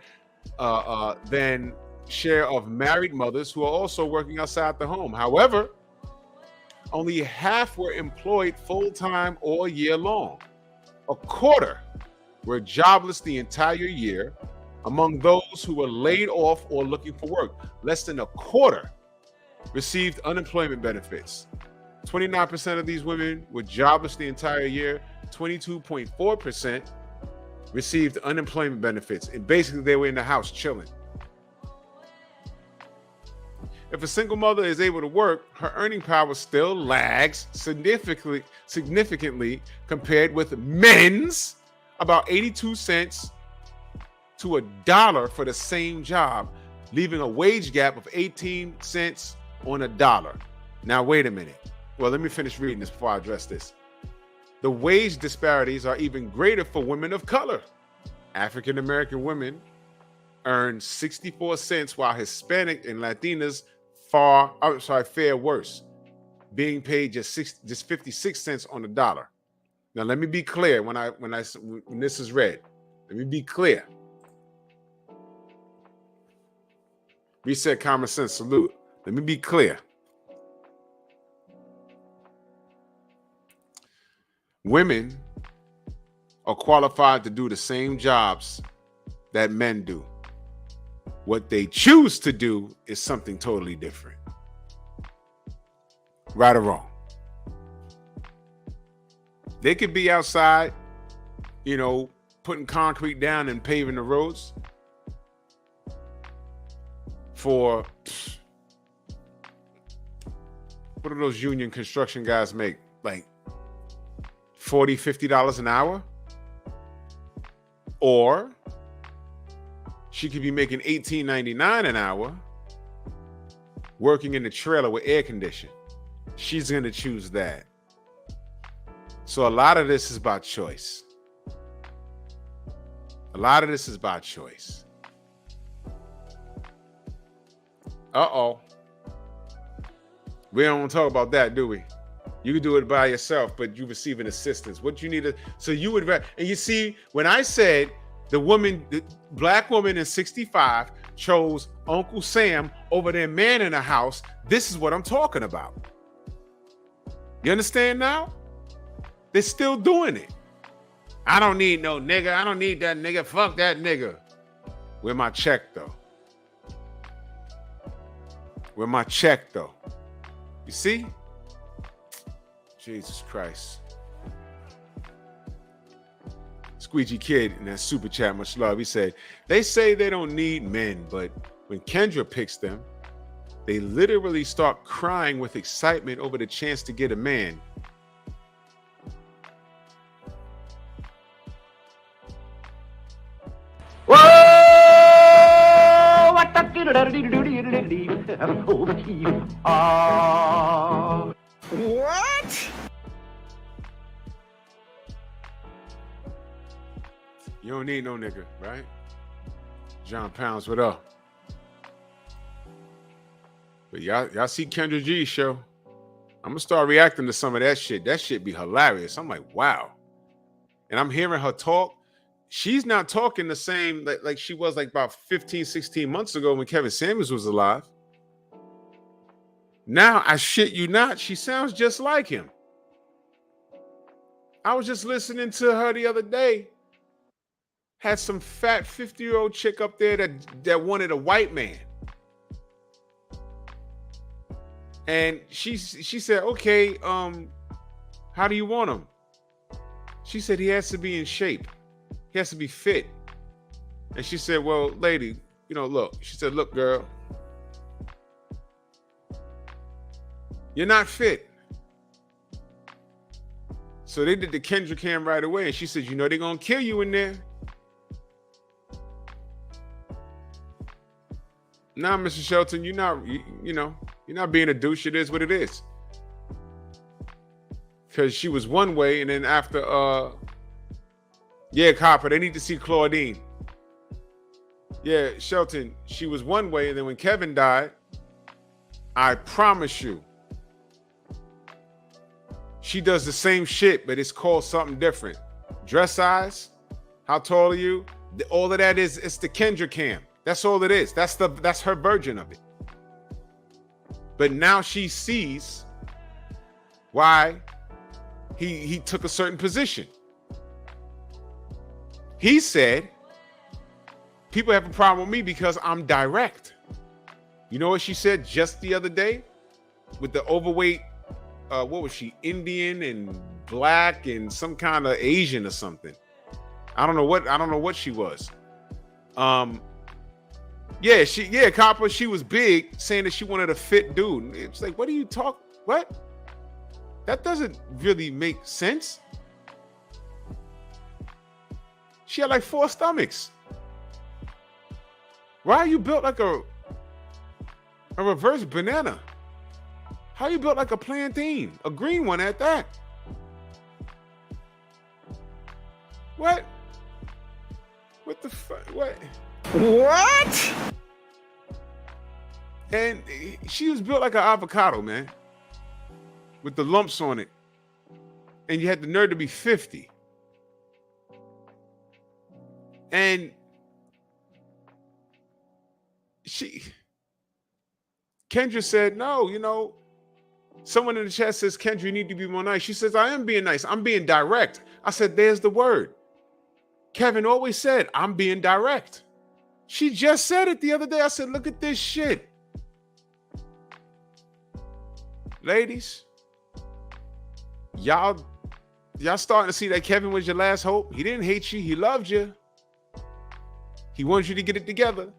than share of married mothers who are also working outside the home. However, only half were employed full-time all year long. A quarter were jobless the entire year, Among those who were laid off or looking for work, less than a quarter received unemployment benefits. 29% of these women were jobless the entire year. 22.4% received unemployment benefits. And basically, they were in the house chilling. If a single mother is able to work, her earning power still lags significantly compared with men's, about 82 cents to $1 for the same job, leaving a wage gap of 18 cents on $1. Now, wait a minute. Well, let me finish reading this before I address this. The wage disparities are even greater for women of color. African-American women earn 64 cents, while Hispanic and Latinas fare worse, being paid just 56 cents on $1. Now, let me be clear when this is read. Let me be clear. Reset common sense, salute. Let me be clear. Women are qualified to do the same jobs that men do. What they choose to do is something totally different. Right or wrong. They could be outside, putting concrete down and paving the roads for, what do those union construction guys make? Like $40, $50 an hour? Or she could be making $18.99 an hour working in the trailer with air conditioning. She's going to choose that. So a lot of this is about choice. A lot of this is about choice. Uh-oh. We don't want to talk about that, do we? You can do it by yourself, but you receiving assistance. What you need to, so you would, and you see, when I said the black woman in 65 chose Uncle Sam over their man in the house, this is what I'm talking about. You understand now? They're still doing it. I don't need no nigga. I don't need that nigga. Fuck that nigga. Where my check though? Where my check though? You see? Jesus Christ. Squeegee Kid in that super chat, much love. He said, they say they don't need men, but when Kendra picks them, they literally start crying with excitement over the chance to get a man. Whoa! What the what? You don't need no nigga, right? John Pounds, what up? But y'all see Kendra G's show? I'm gonna start reacting to some of that shit. That shit be hilarious. I'm like, wow. And I'm hearing her talk. She's not talking the same like she was like about 15, 16 months ago when Kevin Samuels was alive. Now, I shit you not, she sounds just like him. I was just listening to her the other day. Had some fat 50-year-old chick up there that wanted a white man. And she said, okay, how do you want him? She said he has to be in shape. He has to be fit. And she said, well, lady, look. She said, look, girl, you're not fit. So they did the Kendra cam right away. And she said, they're going to kill you in there. Nah, Mr. Shelton, you're not being a douche. It is what it is. Because she was one way, and then after, Copper, they need to see Claudine. Yeah, Shelton, she was one way, and then when Kevin died, I promise you, she does the same shit, but it's called something different. Dress size, how tall are you? All of that it's the Kendra cam. That's all it is. That's her version of it. But now she sees why he took a certain position. He said people have a problem with me because I'm direct. You know what she said just the other day with the overweight, what was she, Indian and black and some kind of Asian or something. I don't know what she was. Copper, she was big, saying that she wanted a fit dude. It's like, what do you talk? What? That doesn't really make sense. She had like 4 stomachs. Why are you built like a reverse banana? How you built like a plantain? A green one at that. What? What the fuck? What? What? And she was built like an avocado, man. With the lumps on it. And you had the nerve to be 50. And Kendra said, no, you know, someone in the chat says, Kendra, you need to be more nice. She says, I am being nice. I'm being direct. I said, there's the word. Kevin always said, I'm being direct. She just said it the other day. I said, look at this shit. Ladies, y'all starting to see that Kevin was your last hope. He didn't hate you. He loved you. He wanted you to get it together.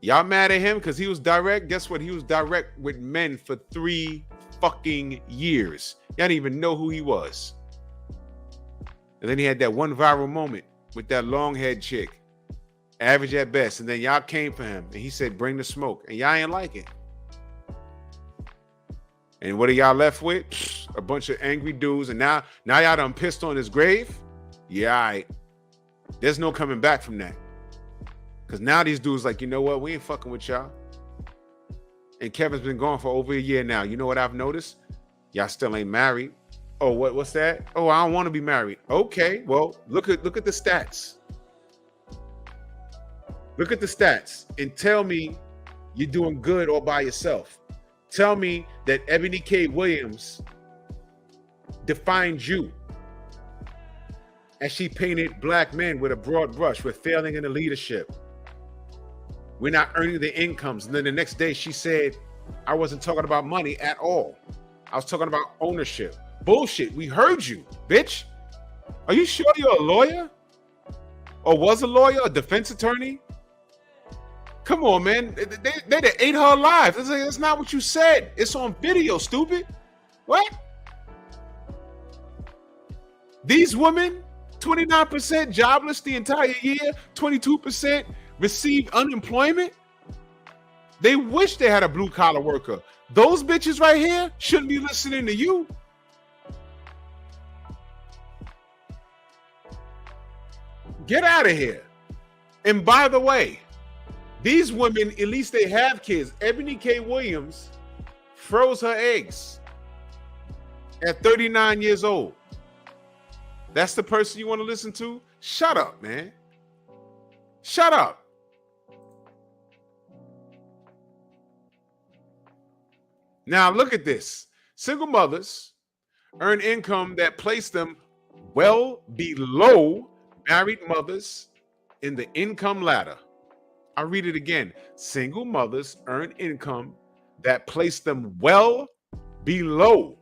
Y'all mad at him because he was direct? Guess what? He was direct with men for 3 fucking years. Y'all didn't even know who he was. And then he had that one viral moment with that long-haired chick. Average at best. And then y'all came for him. And he said, bring the smoke. And y'all ain't like it. And what are y'all left with? A bunch of angry dudes. And now y'all done pissed on his grave? Yeah, all right. There's no coming back from that. Because now these dudes like, you know what? We ain't fucking with y'all. And Kevin's been gone for over a year now. You know what I've noticed? Y'all still ain't married. Oh, what's that? Oh, I don't want to be married. Okay, well, look at the stats. Look at the stats and tell me you're doing good all by yourself. Tell me that Ebony K. Williams defined you as she painted black men with a broad brush. We're failing in the leadership. We're not earning the incomes. And then the next day she said, I wasn't talking about money at all. I was talking about ownership. Bullshit. We heard you, bitch. Are you sure you're a lawyer? Or was a lawyer, a defense attorney? Come on, man. They ate her alive. That's not what you said. It's on video, stupid. What? These women, 29% jobless the entire year, 22% received unemployment. They wish they had a blue collar worker. Those bitches right here shouldn't be listening to you. Get out of here. And by the way, these women, at least they have kids. Ebony K. Williams froze her eggs at 39 years old. That's the person you want to listen to? Shut up, man. Shut up. Now look at this. Single mothers earn income that place them well below married mothers in the income ladder. I'll read it again. Single mothers earn income that place them well below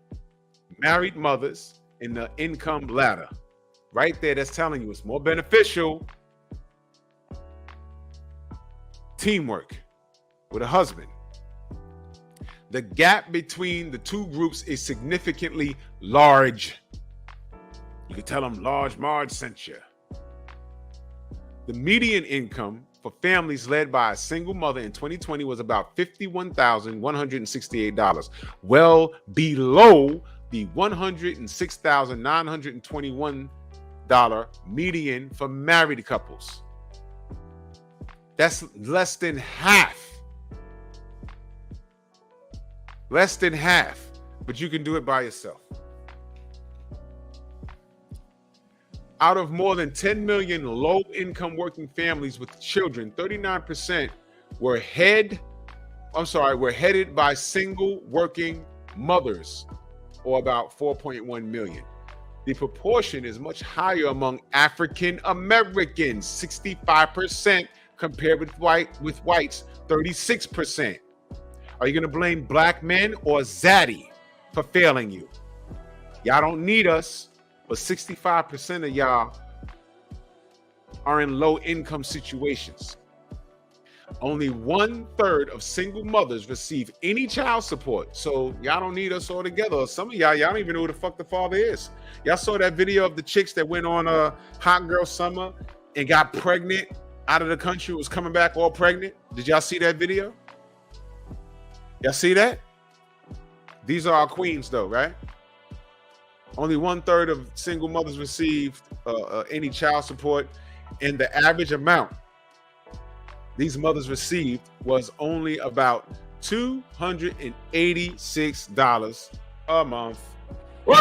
married mothers in the income ladder. Right there, that's telling you it's more beneficial. Teamwork with a husband. The gap between the two groups is significantly large. You can tell them Large Marge sent you. The median income for families led by a single mother in 2020 was about $51,168, well below the $106,921 median for married couples. That's less than half. Less than half, but you can do it by yourself. Out of more than 10 million low-income working families with children, 39% were headed by single working mothers, or about 4.1 million. The proportion is much higher among African Americans, 65% compared with whites, 36%. Are you gonna blame black men or Zaddy for failing you? Y'all don't need us, but 65% of y'all are in low income situations. Only 1/3 of single mothers receive any child support. So y'all don't need us altogether. Some of y'all don't even know who the fuck the father is. Y'all saw that video of the chicks that went on a Hot Girl Summer and got pregnant out of the country, was coming back all pregnant. Did y'all see that video? Y'all see that? These are our queens though, right? Only 1/3 of single mothers received any child support, and the average amount these mothers received was only about $286 a month. Whoa!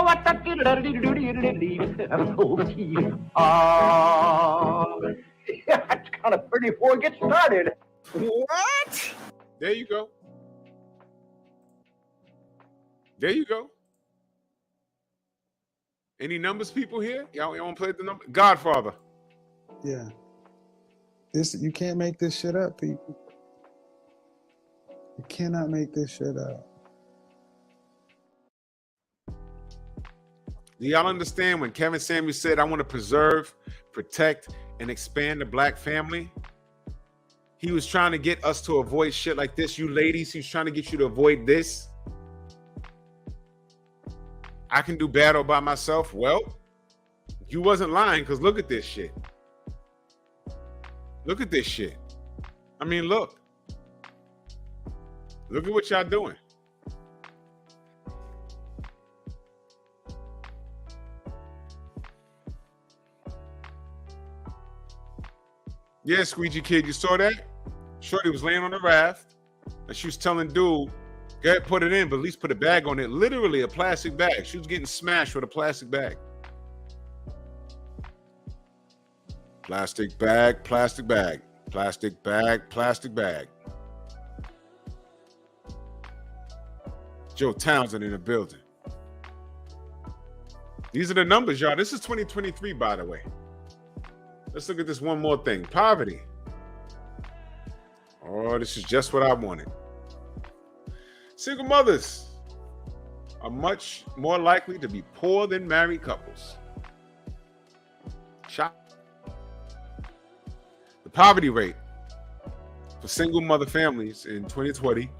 What the that's kind of pretty before it gets started. What? There you go. There you go. Any numbers people here? Y'all want to play the number? Godfather. Yeah. You can't make this shit up, people. You cannot make this shit up. Do y'all understand when Kevin Samuels said, I want to preserve, protect, and expand the black family? He was trying to get us to avoid shit like this. You ladies, he was trying to get you to avoid this. I can do battle by myself. Well, you wasn't lying, because look at this shit. Look at this shit. I mean, look. Look at what y'all doing. Yeah, Squeegee Kid, you saw that? Shorty was laying on the raft, and she was telling dude, go ahead, put it in, but at least put a bag on it. Literally a plastic bag. She was getting smashed with a plastic bag. Plastic bag, plastic bag, plastic bag, plastic bag. Joe Townsend in the building. These are the numbers, y'all. This is 2023, by the way. Let's look at this one more thing. Poverty. Oh, this is just what I wanted. Single mothers are much more likely to be poor than married couples. Shock. The poverty rate for single mother families in 2020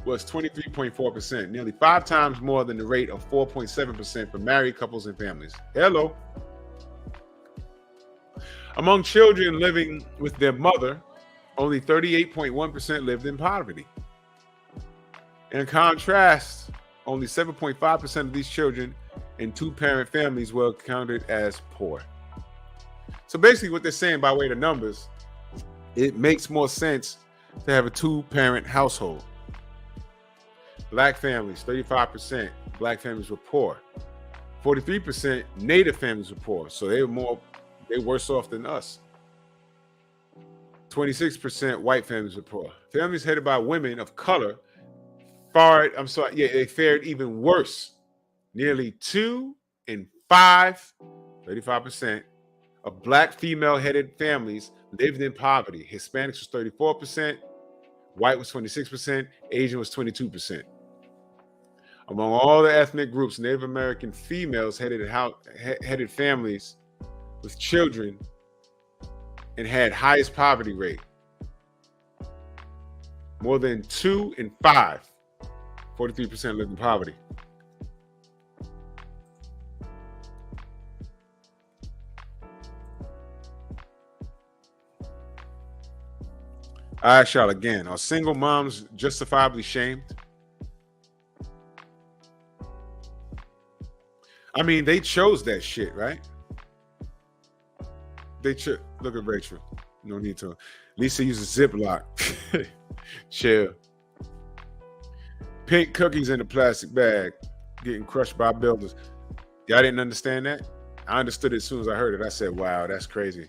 was 23.4%, nearly 5 times more than the rate of 4.7% for married couples and families. Hello. Among children living with their mother, only 38.1% lived in poverty. In contrast, only 7.5% of these children in two-parent families were counted as poor. So basically what they're saying by way of the numbers, it makes more sense to have a two-parent household. Black families, 35% black families were poor. 43% Native families were poor, so they're worse off than us. 26% white families were poor. Families headed by women of color they fared even worse. Nearly 2 in 5, 35% of black female-headed families lived in poverty. Hispanics was 34%, white was 26%, Asian was 22%. Among all the ethnic groups, Native American females headed families with children and had highest poverty rate. More than 2 in 5, 43% lived in poverty. I ask y'all again, are single moms justifiably shamed? I mean, they chose that shit, right? Look at Rachel. No need to. Lisa uses Ziploc. Chill. Pink cookies in a plastic bag getting crushed by builders. Y'all didn't understand that? I understood it as soon as I heard it. I said, wow, that's crazy.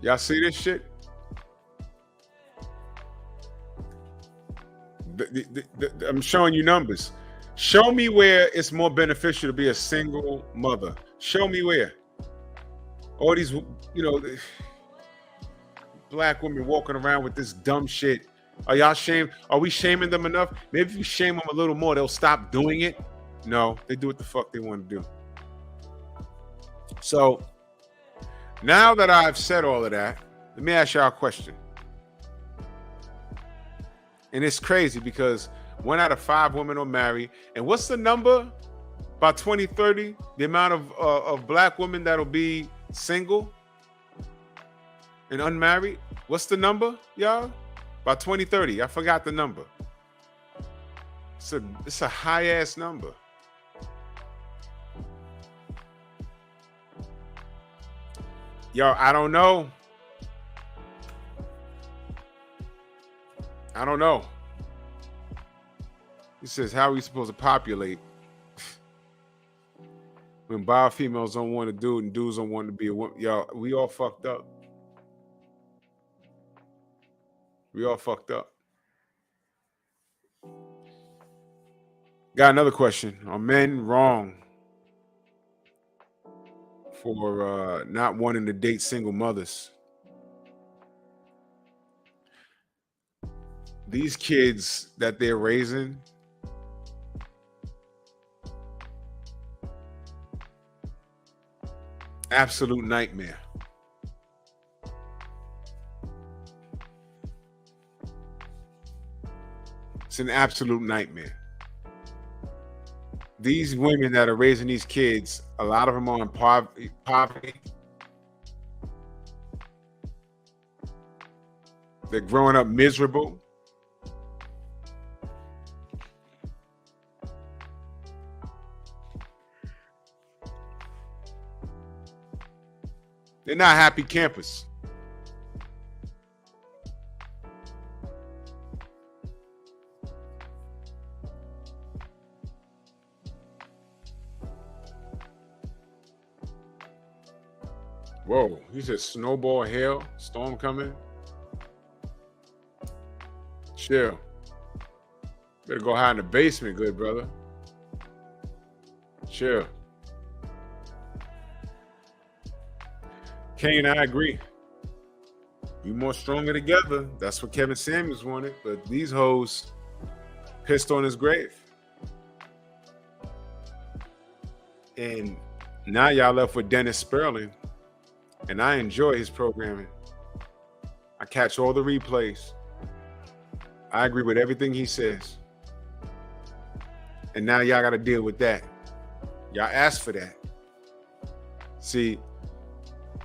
Y'all see this shit? I'm showing you numbers. Show me where it's more beneficial to be a single mother. Show me where. All these, black women walking around with this dumb shit. Are y'all shamed? Are we shaming them enough? Maybe if you shame them a little more, they'll stop doing it. No, they do what the fuck they want to do. So now that I've said all of that, let me ask y'all a question. And it's crazy because 1 out of 5 women are married. And what's the number by 2030? The amount of black women that'll be single and unmarried? What's the number, y'all? By 2030, I forgot the number. It's a high ass number. Yo, I don't know. He says, how are we supposed to populate when biofemales don't want to do it and dudes don't want to be a woman? Y'all, we all fucked up. Got another question. Are men wrong for not wanting to date single mothers? These kids that they're raising, absolute nightmare. It's an absolute nightmare. These women that are raising these kids, a lot of them are in poverty. They're growing up miserable. They're not happy campers. Whoa, he said snowball, hail, storm coming. Chill. Better go hide in the basement, good brother. Chill. Kane, I agree. Be more stronger together. That's what Kevin Samuels wanted. But these hoes pissed on his grave. And now y'all left with Dennis Sperling. And I enjoy his programming. I catch all the replays. I agree with everything he says. And now y'all got to deal with that. Y'all asked for that. See,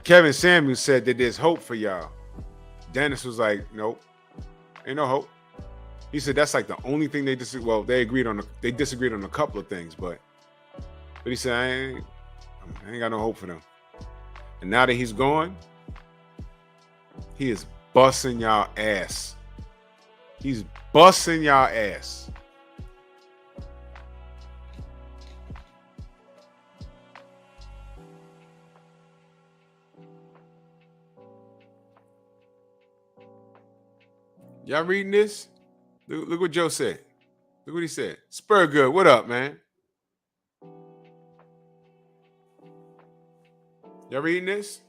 Kevin Samuels said that there's hope for y'all. Dennis was like, nope, ain't no hope. He said that's like the only thing they disagreed. Well, they disagreed on a couple of things, but he said I ain't got no hope for them. And now that he's gone, he is busting y'all ass. He's busting y'all ass. Y'all reading this? Look what Joe said. Look what he said. Spur good. What up, man? Y'all reading this?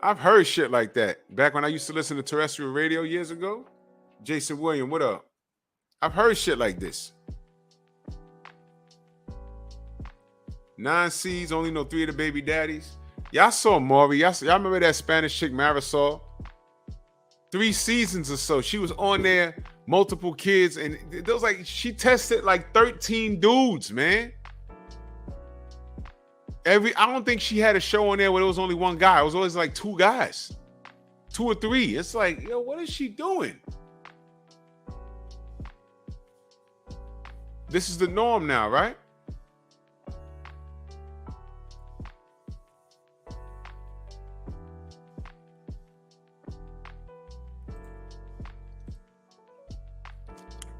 I've heard shit like that. Back when I used to listen to terrestrial radio years ago. Jason William, what up? I've heard shit like this. 9 C's, only know 3 of the baby daddies. Y'all saw Maury. Y'all remember that Spanish chick Marisol? 3 seasons or so. She was on there, multiple kids, and it was like she tested like 13 dudes, man. I don't think she had a show on there where there was only one guy. It was always like 2 guys, 2 or 3. It's like, yo, what is she doing? This is the norm now, right?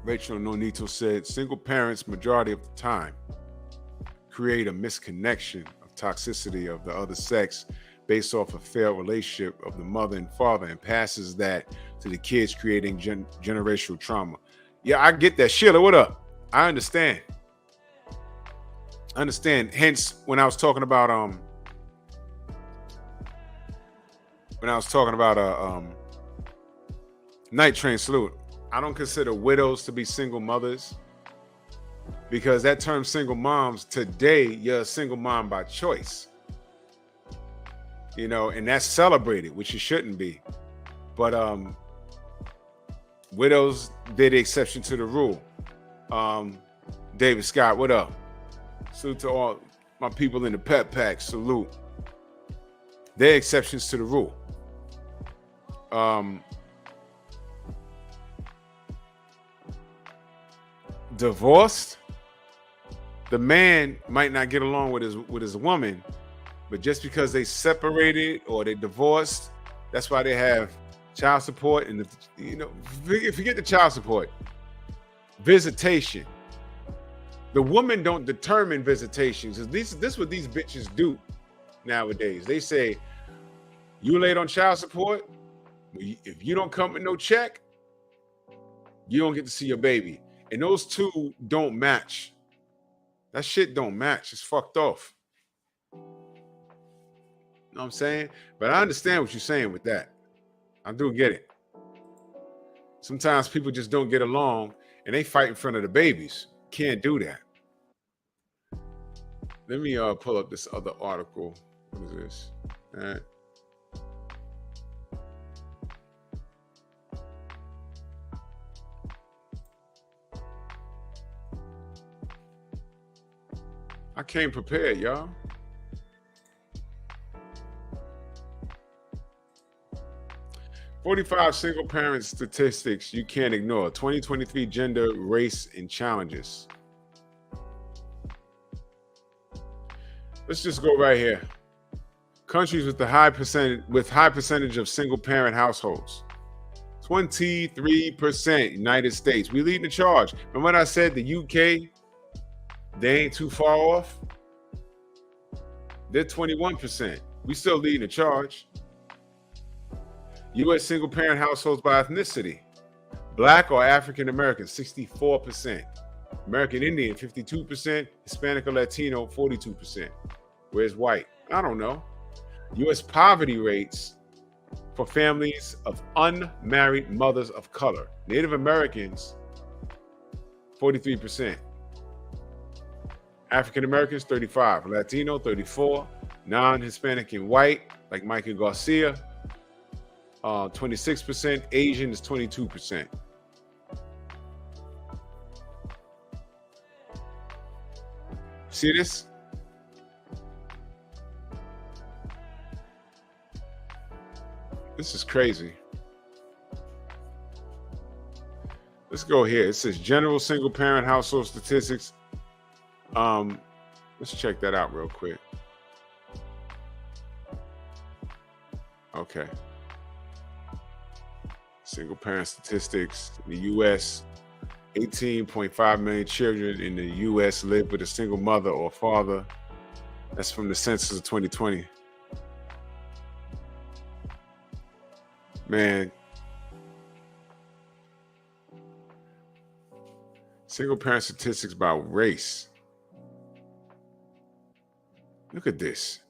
Rachel Nonito said, single parents, majority of the time, create a misconnection of toxicity of the other sex based off a failed relationship of the mother and father and passes that to the kids, creating generational trauma. Yeah, I get that. Sheila, what up? I understand. Hence, when I was talking about Night Train, salute. I don't consider widows to be single mothers, because that term single moms, today you're a single mom by choice, and that's celebrated, which it shouldn't be. But widows, they're the exception to the rule. David Scott, what up? Salute to all my people in the P.E.P pack. Salute. They're exceptions to the rule. Divorced, the man might not get along with his woman, but just because they separated or they divorced, that's why they have child support. And forget the child support, visitation. The woman don't determine visitations. This is what these bitches do nowadays. They say, you late on child support, if you don't come with no check, you don't get to see your baby. And those two don't match. That shit don't match. It's fucked off. You know what I'm saying? But I understand what you're saying with that. I do get it. Sometimes people just don't get along and they fight in front of the babies. Can't do that. Let me pull up this other article. What is this? All right. I came prepared, y'all. "45 single parent statistics you can't ignore. 2023 gender, race, and challenges." Let's just go right here. Countries with high percentage of single parent households. 23%. United States. We leading the charge. Remember when I said the UK? They ain't too far off. They're 21%. We still leading the charge. U.S. single parent households by ethnicity. Black or African American, 64%. American Indian, 52%. Hispanic or Latino, 42%. Where's white? I don't know. U.S. poverty rates for families of unmarried mothers of color. Native Americans, 43%. African Americans, 35%. Latino, 34%. Non-Hispanic and white, like Michael Garcia, 26%. Asian is 22%. See this? This is crazy. Let's go here. It says general single parent household statistics. Let's check that out real quick. Okay. Single parent statistics in the U.S. 18.5 million children in the U.S. live with a single mother or father. That's from the census of 2020. Man. Single parent statistics by race. Look at this.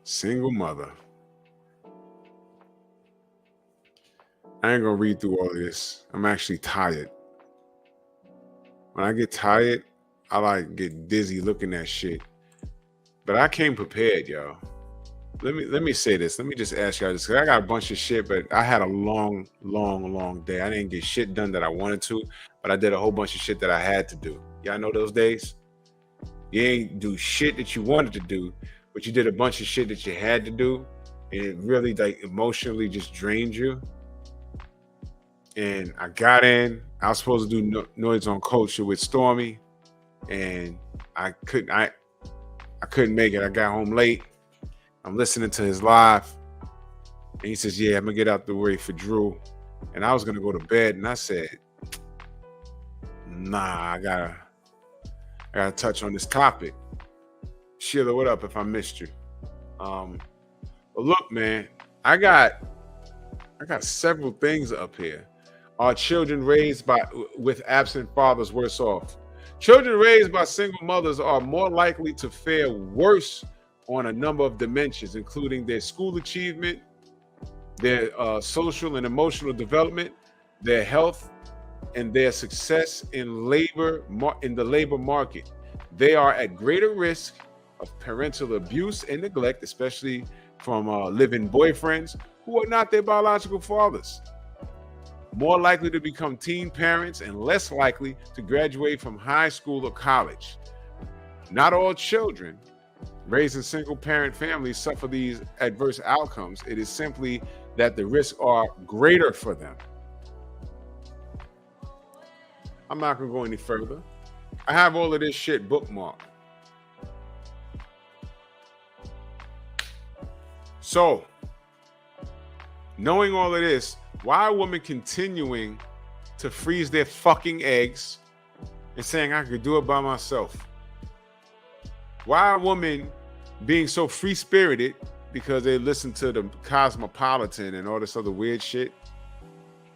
Single mother. I ain't gonna read through all of this. I'm actually tired. When I get tired, I like get dizzy looking at shit. But I came prepared, y'all. Let me say this. Let me just ask y'all this, because I got a bunch of shit, but I had a long day. I didn't get shit done that I wanted to, but I did a whole bunch of shit that I had to do. Y'all know those days? You ain't do shit that you wanted to do, but you did a bunch of shit that you had to do, and it really like emotionally just drained you. And I got in. I was supposed to do Noise on Culture with Stormy, and I couldn't make it. I got home late. I'm listening to his live, and he says, "Yeah, I'm gonna get out the way for Drew." And I was gonna go to bed, and I said, "Nah, I gotta touch on this topic." Sheila, what up if I missed you? But look, man, I got several things up here. Are children raised with absent fathers worse off? Children raised by single mothers are more likely to fare worse on a number of dimensions, including their school achievement, their social and emotional development, their health, and their success in the labor market. They are at greater risk of parental abuse and neglect, especially from living boyfriends who are not their biological fathers. More likely to become teen parents and less likely to graduate from high school or college. Not all children raised in single parent families suffer these adverse outcomes. It is simply that the risks are greater for them. I'm not going to go any further. I have all of this shit bookmarked. So, knowing all of this, why are women continuing to freeze their fucking eggs and saying, I could do it by myself? Why are women being so free-spirited because they listen to the Cosmopolitan and all this other weird shit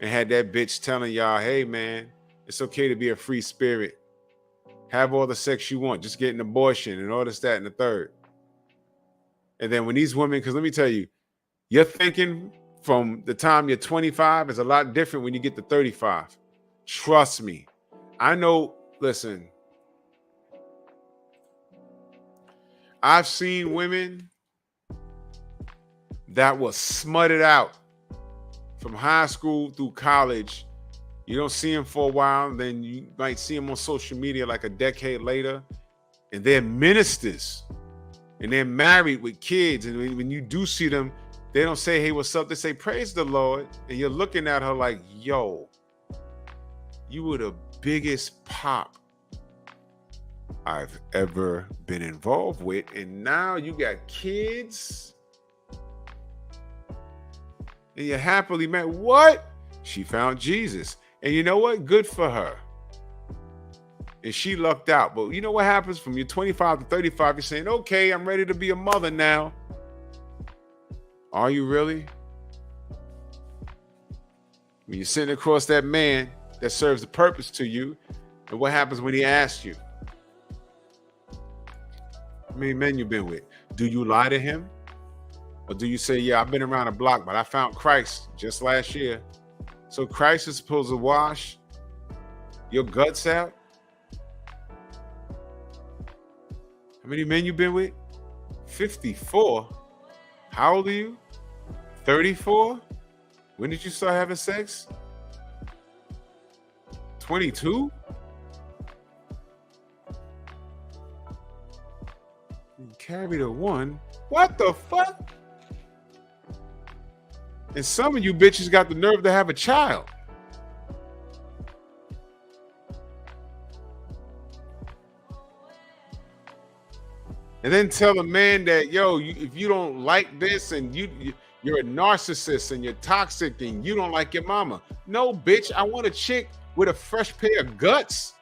and had that bitch telling y'all, hey, man, it's okay to be a free spirit. Have all the sex you want. Just get an abortion and all this, that, and the third. And then when these women, because let me tell you, you're thinking from the time you're 25 is a lot different when you get to 35. Trust me. I know, listen, I've seen women that were smutted out from high school through college. You don't see them for a while, then you might see them on social media like a decade later, and they're ministers, and they're married with kids, and when you do see them, they don't say, hey, what's up? They say, praise the Lord, and you're looking at her like, yo, you were the biggest pop I've ever been involved with, and now you got kids, and you're happily married. What? She found Jesus. And you know what? Good for her. And she lucked out. But you know what happens from your 25 to 35? You're saying, okay, I'm ready to be a mother now. Are you really? When you're sitting across that man that serves a purpose to you, and what happens when he asks you? How many men you been with? Do you lie to him? Or do you say, yeah, I've been around the block, but I found Christ just last year. So Christ is supposed to wash your guts out? How many men you been with? 54. How old are you? 34? When did you start having sex? 22? Carried a one? What the fuck? And some of you bitches got the nerve to have a child. And then tell a man that, yo, if you don't like this and you're a narcissist and you're toxic and you don't like your mama. No, bitch, I want a chick with a fresh pair of guts.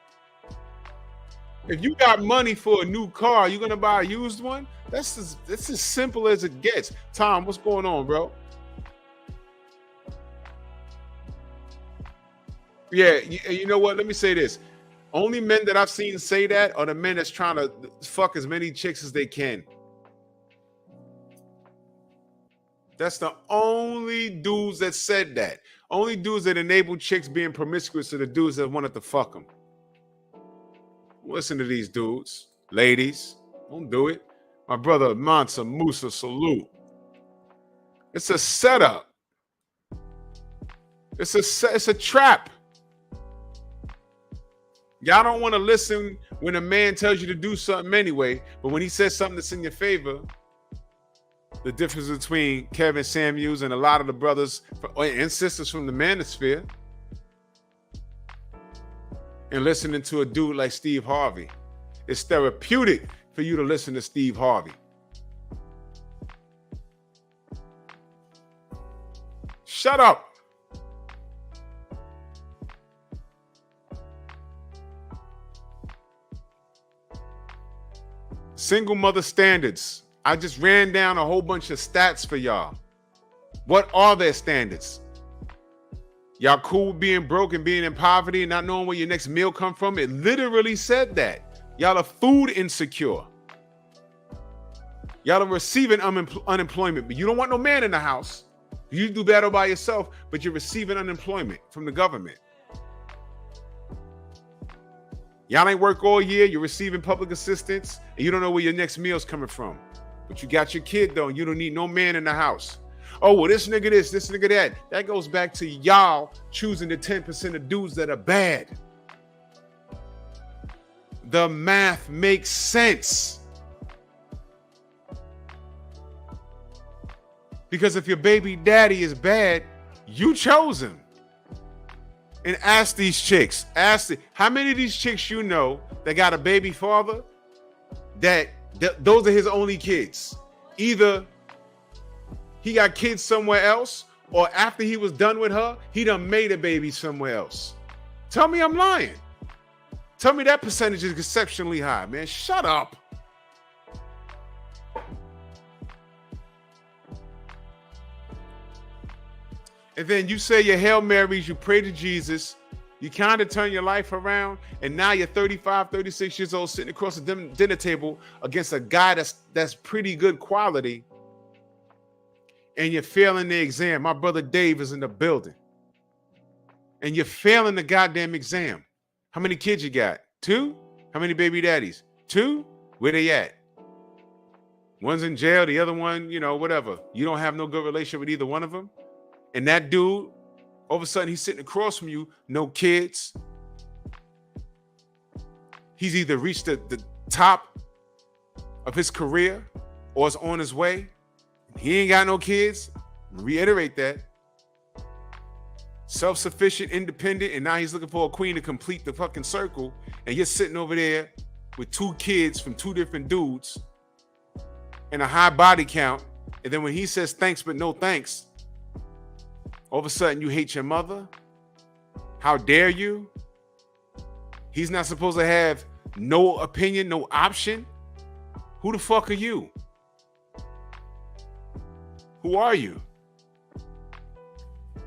If you got money for a new car, you gonna buy a used one? That's as simple as it gets. Tom, what's going on, bro? Yeah, you know what? Let me say this. Only men that I've seen say that are the men that's trying to fuck as many chicks as they can. That's the only dudes that said that. Only dudes that enable chicks being promiscuous are the dudes that wanted to fuck them. Listen to these dudes. Ladies, don't do it. My brother Mansa Musa, salute. It's a setup. It's a trap. Y'all don't want to listen when a man tells you to do something anyway, but when he says something that's in your favor, the difference between Kevin Samuels and a lot of the brothers and sisters from the manosphere and listening to a dude like Steve Harvey. It's therapeutic for you to listen to Steve Harvey. Shut up. Single mother standards. I just ran down a whole bunch of stats for y'all. What are their standards? Y'all cool with being broke and being in poverty and not knowing where your next meal come from? It literally said that. Y'all are food insecure. Y'all are receiving unemployment, but you don't want no man in the house. You do battle by yourself, but you're receiving unemployment from the government. Y'all ain't work all year. You're receiving public assistance, and you don't know where your next meal's coming from. But you got your kid, though, and you don't need no man in the house. Oh, well, this nigga this nigga that. That goes back to y'all choosing the 10% of dudes that are bad. The math makes sense. Because if your baby daddy is bad, you chose him. And ask these chicks, how many of these chicks you know that got a baby father that those are his only kids? Either he got kids somewhere else, or after he was done with her, he done made a baby somewhere else. Tell me I'm lying. Tell me that percentage is exceptionally high, man. Shut up. And then you say your Hail Marys, you pray to Jesus, you kind of turn your life around, and now you're 35, 36 years old, sitting across the dinner table against a guy that's pretty good quality, and you're failing the exam. My brother Dave is in the building. And you're failing the goddamn exam. How many kids you got? 2? How many baby daddies? 2? Where they at? One's in jail, the other one, whatever. You don't have no good relationship with either one of them. And that dude, all of a sudden, he's sitting across from you, no kids. He's either reached the top of his career or is on his way. He ain't got no kids. Reiterate that. Self-sufficient, independent, and now he's looking for a queen to complete the fucking circle. And you're sitting over there with 2 kids from 2 different dudes and a high body count. And then when he says thanks but no thanks, all of a sudden, you hate your mother? How dare you? He's not supposed to have no opinion, no option? Who the fuck are you? Who are you?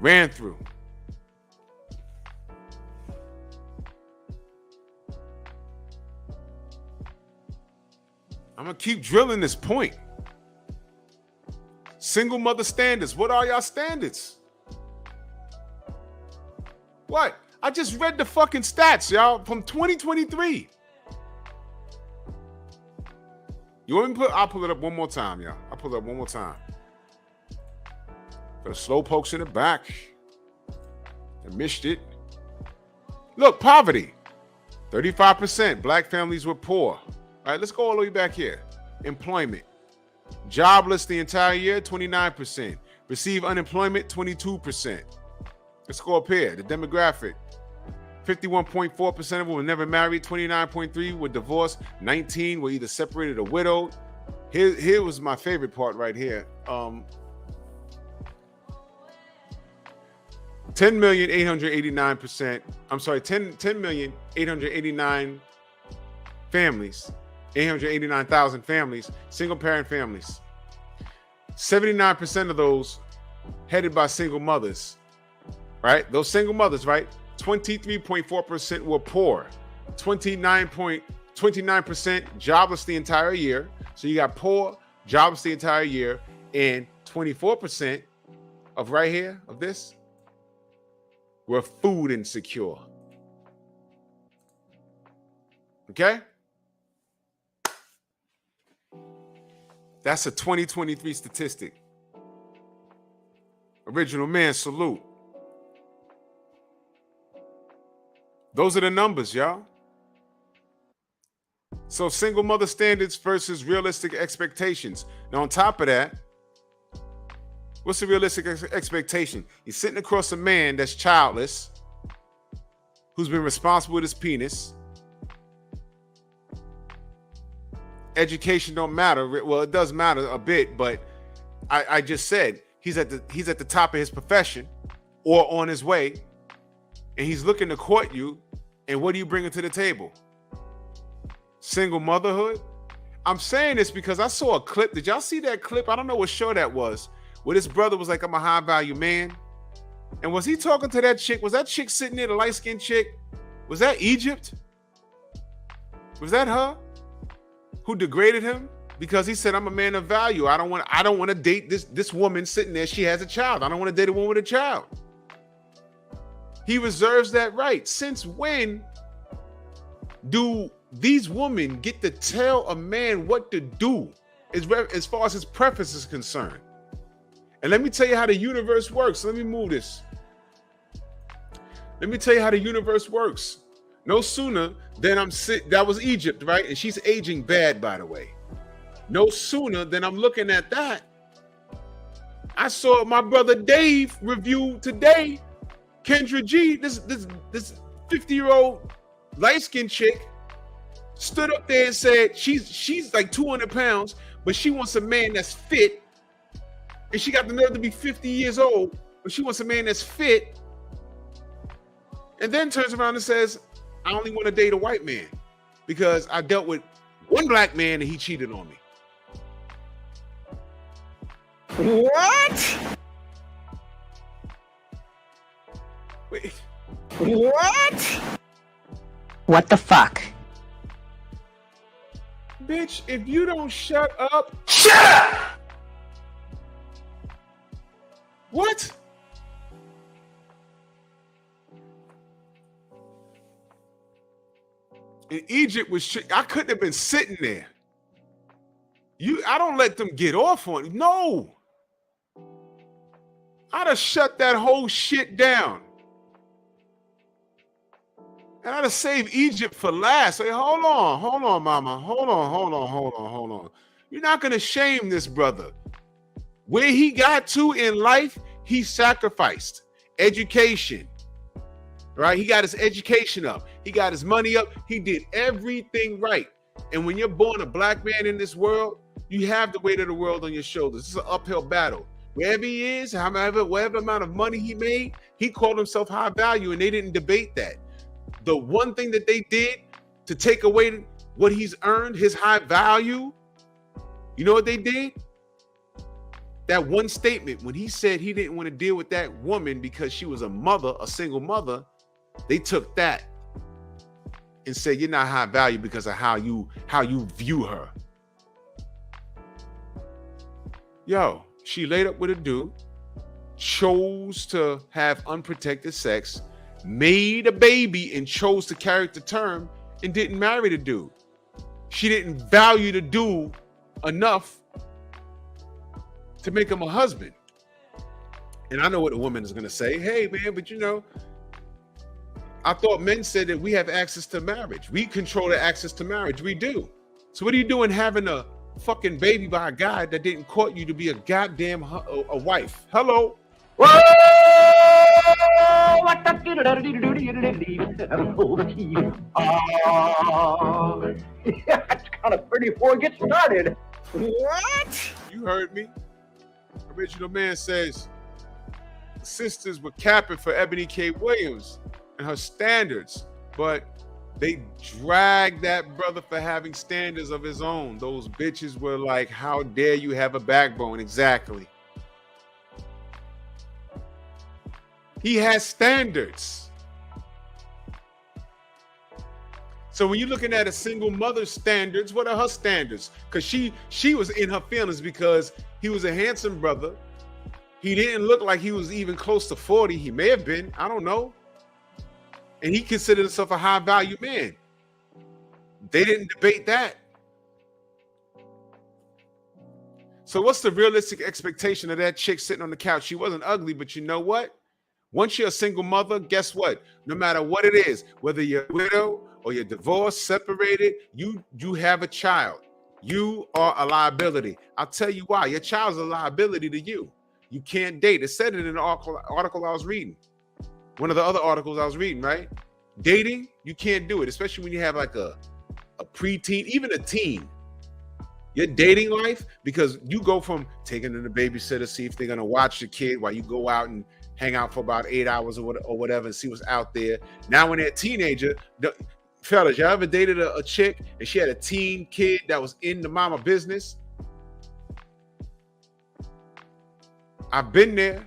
Ran through. I'm going to keep drilling this point. Single mother standards. What are y'all standards? What? I just read the fucking stats, y'all, from 2023. You want me to I'll pull it up one more time, y'all. I'll pull it up one more time. For the slow pokes in the back. I missed it. Look, poverty. 35%. Black families were poor. All right, let's go all the way back here. Employment. Jobless the entire year, 29%. Receive unemployment, 22%. Let's go up here. The demographic. 51.4% of them were never married. 29.3% were divorced. 19% were either separated or widowed. Here was my favorite part right here. 10,889 families, 889,000 families, single parent families. 79% of those headed by single mothers, right? Those single mothers, right? 23.4% were poor. 29% jobless the entire year. So you got poor, jobless the entire year, and 24% of right here, of this, were food insecure. Okay? That's a 2023 statistic. Original man, salute. Those are the numbers, y'all. So single mother standards versus realistic expectations. Now, on top of that, what's the realistic expectation? You're sitting across a man that's childless, who's been responsible with his penis. Education don't matter. Well, it does matter a bit, but I just said he's at the top of his profession or on his way, and he's looking to court you. And what are you bringing to the table? Single motherhood? I'm saying this because I saw a clip. Did y'all see that clip? I don't know what show that was, where this brother was like, I'm a high value man. And was he talking to that chick? Was that chick sitting there, the light-skinned chick? Was that Egypt? Was that her who degraded him? Because he said, I'm a man of value. I don't want to date this woman sitting there. She has a child. I don't want to date a woman with a child. He reserves that right. Since when do these women get to tell a man what to do as far as his preference is concerned? And let me tell you how the universe works. Let me move this. Let me tell you how the universe works. No sooner than that was Egypt, right? And she's aging bad, by the way. No sooner than I'm looking at that, I saw my brother Dave review today, Kendra G, this 50-year-old light-skinned chick, stood up there and said she's like 200 pounds, but she wants a man that's fit. And she got the nerve to be 50 years old, but she wants a man that's fit. And then turns around and says, I only want to date a white man because I dealt with one black man and he cheated on me. What? Wait. What? What the fuck? Bitch, if you don't shut up. Shut up! What? And Egypt was, I couldn't have been sitting there. I don't let them get off on it. No. I'd have shut that whole shit down. And I'd have saved Egypt for last. Say, hold on, mama. Hold on. You're not going to shame this brother. Where he got to in life, he sacrificed education, right? He got his education up. He got his money up. He did everything right. And when you're born a black man in this world, you have the weight of the world on your shoulders. This is an uphill battle. Wherever he is, whatever amount of money he made, he called himself high value, and they didn't debate that. The one thing that they did to take away what he's earned, his high value, you know what they did? That one statement, when he said he didn't want to deal with that woman because she was a single mother, they took that and said, you're not high value because of how you view her. Yo, she laid up with a dude, chose to have unprotected sex, made a baby and chose to carry the term and didn't marry the dude. She didn't value the dude enough to make him a husband. And I know what a woman is going to say. Hey, man, but you know, I thought men said that we have access to marriage. We control the access to marriage. We do. So what are you doing having a fucking baby by a guy that didn't court you to be a goddamn a wife? Hello? Whoa! What the it's kind of pretty before it gets started. What? You heard me. Original Man says the sisters were capping for Ebony K. Williams and her standards, but they dragged that brother for having standards of his own. Those bitches were like, how dare you have a backbone? Exactly. He has standards. So when you're looking at a single mother's standards, what are her standards? Because she was in her feelings because he was a handsome brother. He didn't look like he was even close to 40. He may have been, I don't know. And he considered himself a high value man. They didn't debate that. So what's the realistic expectation of that chick sitting on the couch? She wasn't ugly, but you know what? Once you're a single mother, guess what? No matter what it is, whether you're a widow or you're divorced, separated, you have a child. You are a liability. I'll tell you why. Your child's a liability to you. You can't date. It said it in an article I was reading. One of the other articles I was reading, right? Dating, you can't do it, especially when you have like a preteen, even a teen. Your dating life, because you go from taking in the babysitter, see if they're going to watch the kid while you go out and hang out for about 8 hours or whatever and see what's out there. Now when they're a teenager, Fellas, y'all ever dated a chick and she had a teen kid that was in the mama business? I've been there.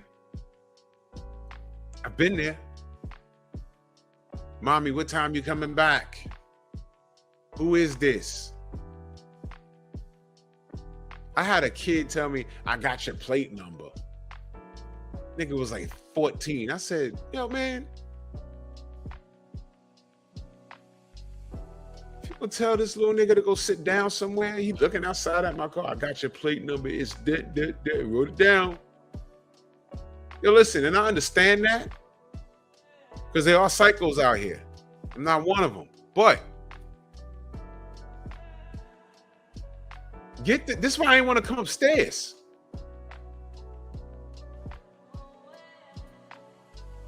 Mommy, what time you coming back? Who is this? I had a kid tell me, I got your plate number. Nigga was like 14. I said, yo, man, people tell this little nigga to go sit down somewhere. He looking outside at my car. I got your plate number. It's that. Wrote it down. Yo, listen, and I understand that because there are psychos out here. I'm not one of them. But this is why I didn't want to come upstairs.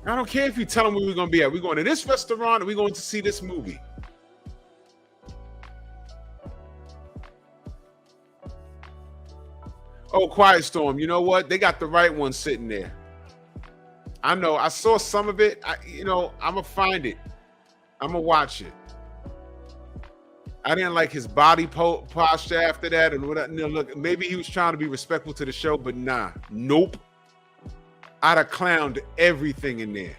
I don't care if you tell them where we're going to be at. We're going to this restaurant or we're going to see this movie. Oh, Quiet Storm. You know what? They got the right one sitting there. I know. I saw some of it. I'm going to find it. I'm going to watch it. I didn't like his body posture after that. And look, maybe he was trying to be respectful to the show, but nah. Nope. I'd have clowned everything in there.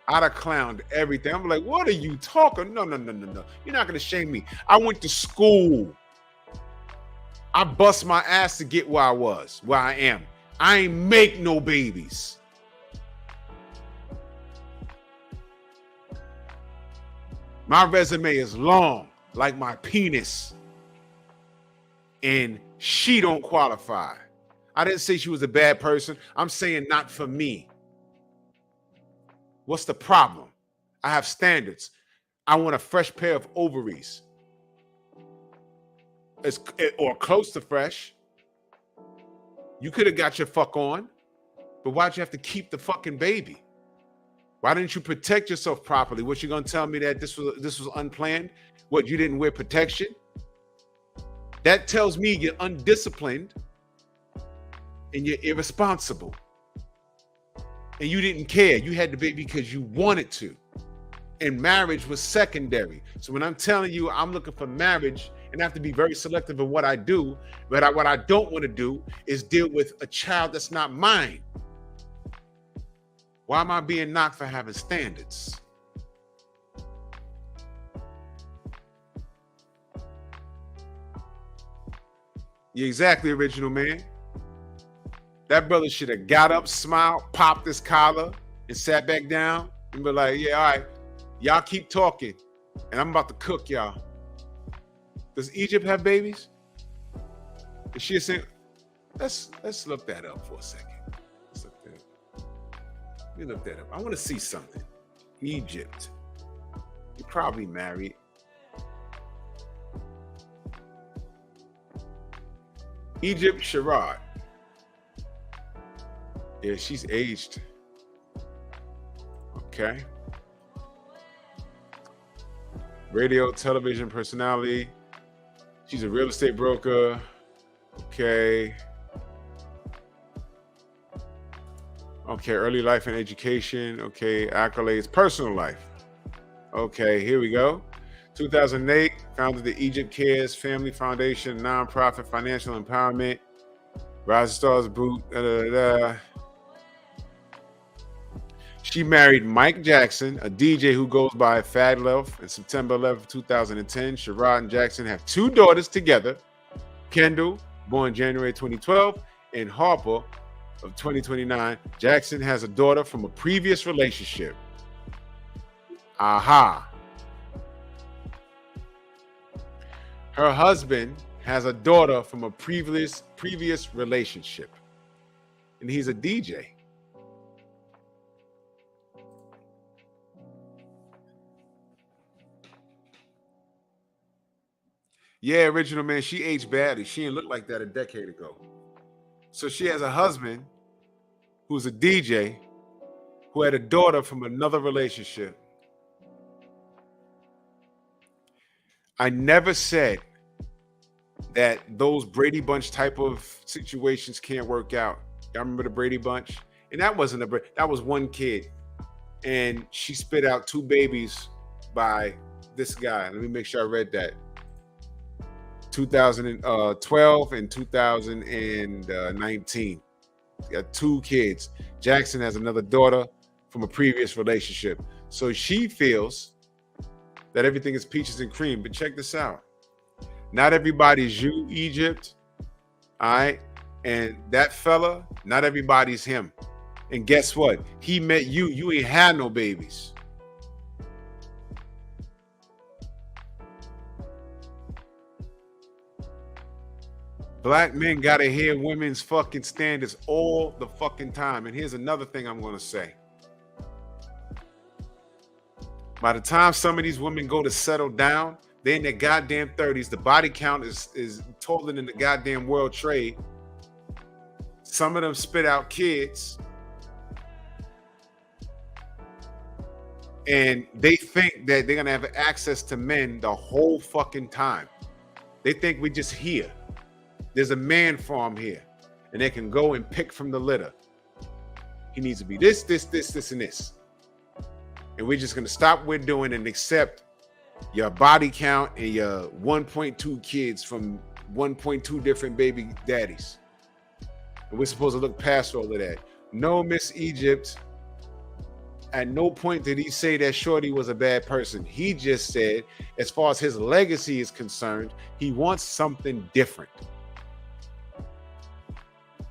I'd have clowned everything. I'm like, what are you talking? No. You're not going to shame me. I went to school. I bust my ass to get where I am. I ain't make no babies. My resume is long, like my penis. And she don't qualify. I didn't say she was a bad person. I'm saying not for me. What's the problem? I have standards. I want a fresh pair of ovaries. Or close to fresh. You could have got your fuck on, but why'd you have to keep the fucking baby? Why didn't you protect yourself properly? What, you gonna tell me that this was unplanned? What, you didn't wear protection? That tells me you're undisciplined and you're irresponsible. And you didn't care. You had the baby because you wanted to. And marriage was secondary. So when I'm telling you I'm looking for marriage, and I have to be very selective in what I do, but what I don't want to do is deal with a child that's not mine. Why am I being knocked for having standards? Yeah, exactly, original man. That brother should have got up, smiled, popped his collar, and sat back down and be like, yeah, all right, y'all keep talking, and I'm about to cook y'all. Does Egypt have babies? Is she a single? Let's look that up for a second. Let's look that up. Let me look that up. I want to see something. Egypt. You're probably married. Egypt Sherrod. Yeah, she's aged. Okay. Radio, television personality. She's a real estate broker. Okay. Okay, early life and education. Okay, accolades, personal life. Okay, here we go. 2008, founded the Egypt Cares Family Foundation, nonprofit financial empowerment. Rising Stars Boot. She married Mike Jackson, a DJ who goes by Fad Love, in September 11, 2010. Sherrod and Jackson have two daughters together. Kendall, born January 2012, and Harper of 2029. Jackson has a daughter from a previous relationship. Aha. Her husband has a daughter from a previous relationship, and he's a DJ. Yeah, original man, she aged badly. She didn't look like that a decade ago. So she has a husband who's a DJ who had a daughter from another relationship. I never said that those Brady Bunch type of situations can't work out. Y'all remember the Brady Bunch? And that wasn't that was one kid. And she spit out two babies by this guy. Let me make sure I read that. 2012 and 2019. Got 2 kids. Jackson has another daughter from a previous relationship. So she feels that everything is peaches and cream. But check this out. Not everybody's you, Egypt. All right. And that fella, not everybody's him. And guess what? He met you. You ain't had no babies. Black men gotta hear women's fucking standards all the fucking time. And here's another thing I'm gonna say. By the time some of these women go to settle down, they're in their goddamn 30s. The body count is taller than the goddamn world trade. Some of them spit out kids. And they think that they're gonna have access to men the whole fucking time. They think we're just here. There's a man farm here, and they can go and pick from the litter. He needs to be this, this, this, this, and this. And we're just gonna stop what we're doing and accept your body count and your 1.2 kids from 1.2 different baby daddies. And we're supposed to look past all of that. No, Miss Egypt. At no point did he say that Shorty was a bad person. He just said, as far as his legacy is concerned, he wants something different.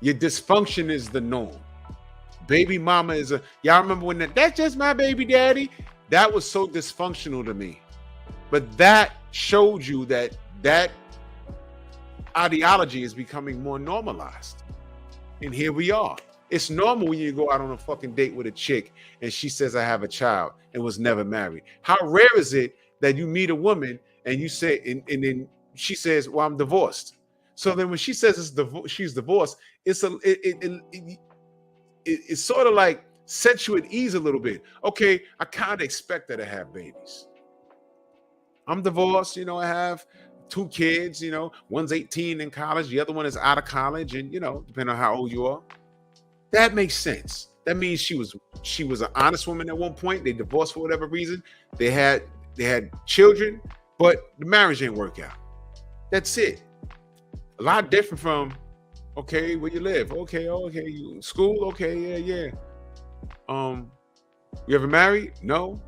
Your dysfunction is the norm. Baby mama is y'all remember when that's just my baby daddy? That was so dysfunctional to me. But that showed you that that ideology is becoming more normalized. And here we are. It's normal when you go out on a fucking date with a chick and she says, I have a child and was never married. How rare is it that you meet a woman and you say, and then she says, well, I'm divorced. So then when she says she's divorced, it's sort of like sets you at ease a little bit. Okay, I kind of expect her to have babies. I'm divorced, you know, I have 2 kids, you know, one's 18 in college, the other one is out of college, and you know, depending on how old you are. That makes sense. That means she was an honest woman at one point. They divorced for whatever reason. They had children, but the marriage didn't work out. That's it. A lot different from, okay, where you live? Okay, you school? Okay, yeah. You ever married? No.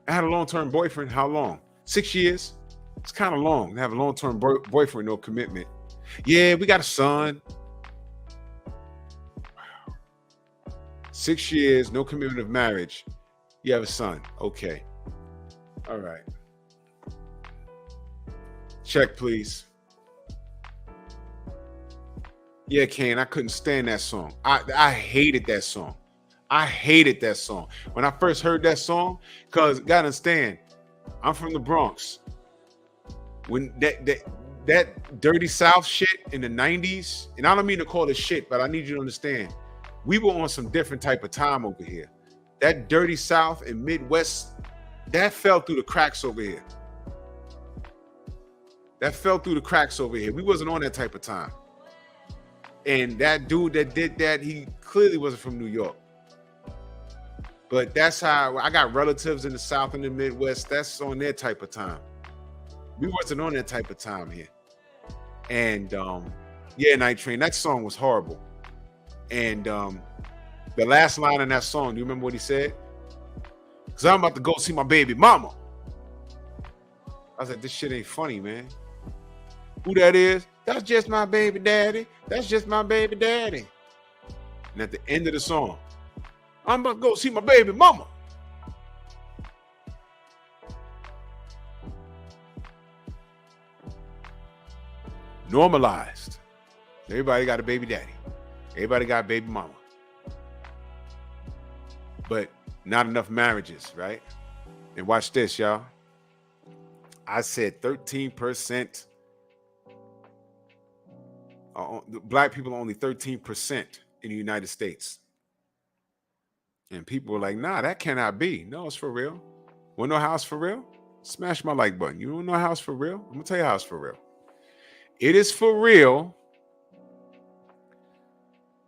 I had a long-term boyfriend. How long? 6 years. It's kind of long to have a long-term boyfriend, no commitment. Yeah, we got a son. Wow. 6 years, no commitment of marriage. You have a son. Okay. All right. Check, please. Yeah, Kane, I couldn't stand that song. I hated that song. I hated that song. When I first heard that song, because gotta understand, I'm from the Bronx. When that Dirty South shit in the 90s, and I don't mean to call it shit, but I need you to understand, we were on some different type of time over here. That Dirty South and Midwest, that fell through the cracks over here. That fell through the cracks over here. We wasn't on that type of time. And that dude that did that, he clearly wasn't from New York. But that's how I got relatives in the South and the Midwest. That's on their type of time. We wasn't on that type of time here. And yeah, Night Train, that song was horrible. And the last line in that song, do you remember what he said? Because I'm about to go see my baby mama. I was like, this shit ain't funny, man. Who that is? That's just my baby daddy. That's just my baby daddy. And at the end of the song, I'm about to go see my baby mama. Normalized. Everybody got a baby daddy. Everybody got a baby mama. But not enough marriages, right? And watch this, y'all. I said 13%. Black people are only 13% in the United States. And people were like, nah, that cannot be. No, it's for real. Want to know how it's for real? Smash my like button. You don't know how it's for real? I'm going to tell you how it's for real. It is for real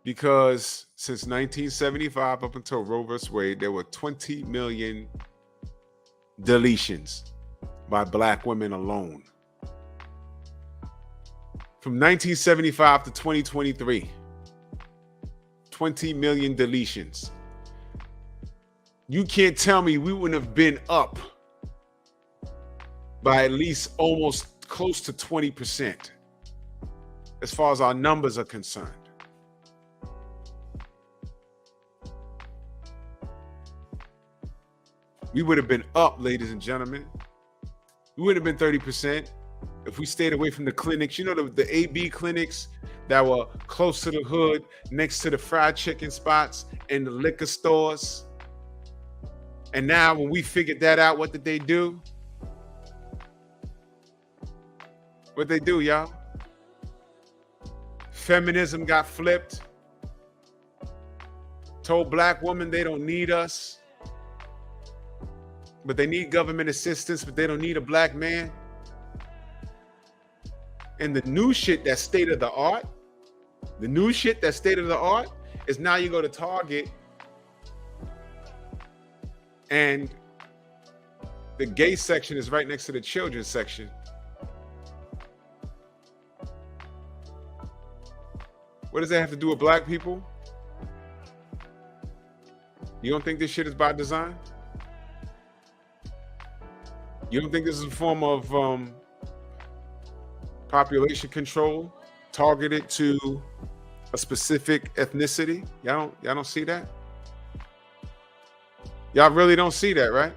because since 1975 up until Roe vs. Wade, there were 20 million deletions. by black women alone. From 1975 to 2023, 20 million deletions. You can't tell me we wouldn't have been up by at least almost close to 20% as far as our numbers are concerned. We would have been up, ladies and gentlemen. We would have been 30% if we stayed away from the clinics. You know, the AB clinics that were close to the hood, next to the fried chicken spots and the liquor stores. And now when we figured that out, what did they do? What they do, y'all? Feminism got flipped. Told black women they don't need us. But they need government assistance, but they don't need a black man. And the new shit that's state of the art, is now you go to Target and the gay section is right next to the children's section. What does that have to do with black people? You don't think this shit is by design? You don't think this is a form of population control targeted to a specific ethnicity? Y'all don't see that? Y'all really don't see that, right?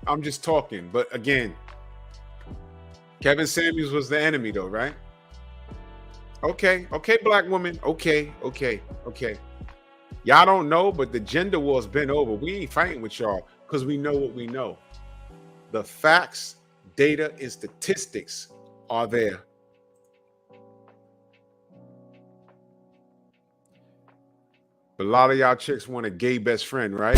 I'm just talking, but again, Kevin Samuels was the enemy though, right? Okay, black woman. Okay. Y'all don't know, but the gender war's been over. We ain't fighting with y'all because we know what we know. The facts, data, and statistics are there. But a lot of y'all chicks want a gay best friend, right?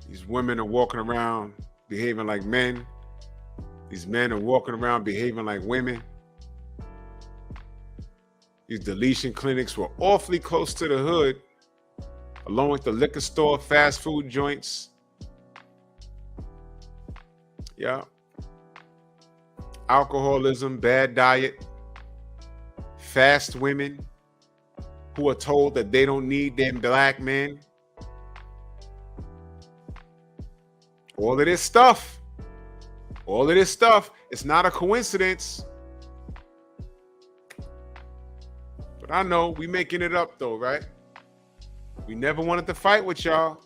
These women are walking around behaving like men. These men are walking around behaving like women. These deletion clinics were awfully close to the hood, along with the liquor store, fast food joints. Yeah. Alcoholism, bad diet, fast women who are told that they don't need them black men. All of this stuff, it's not a coincidence. But I know we making it up though, right? We never wanted to fight with y'all.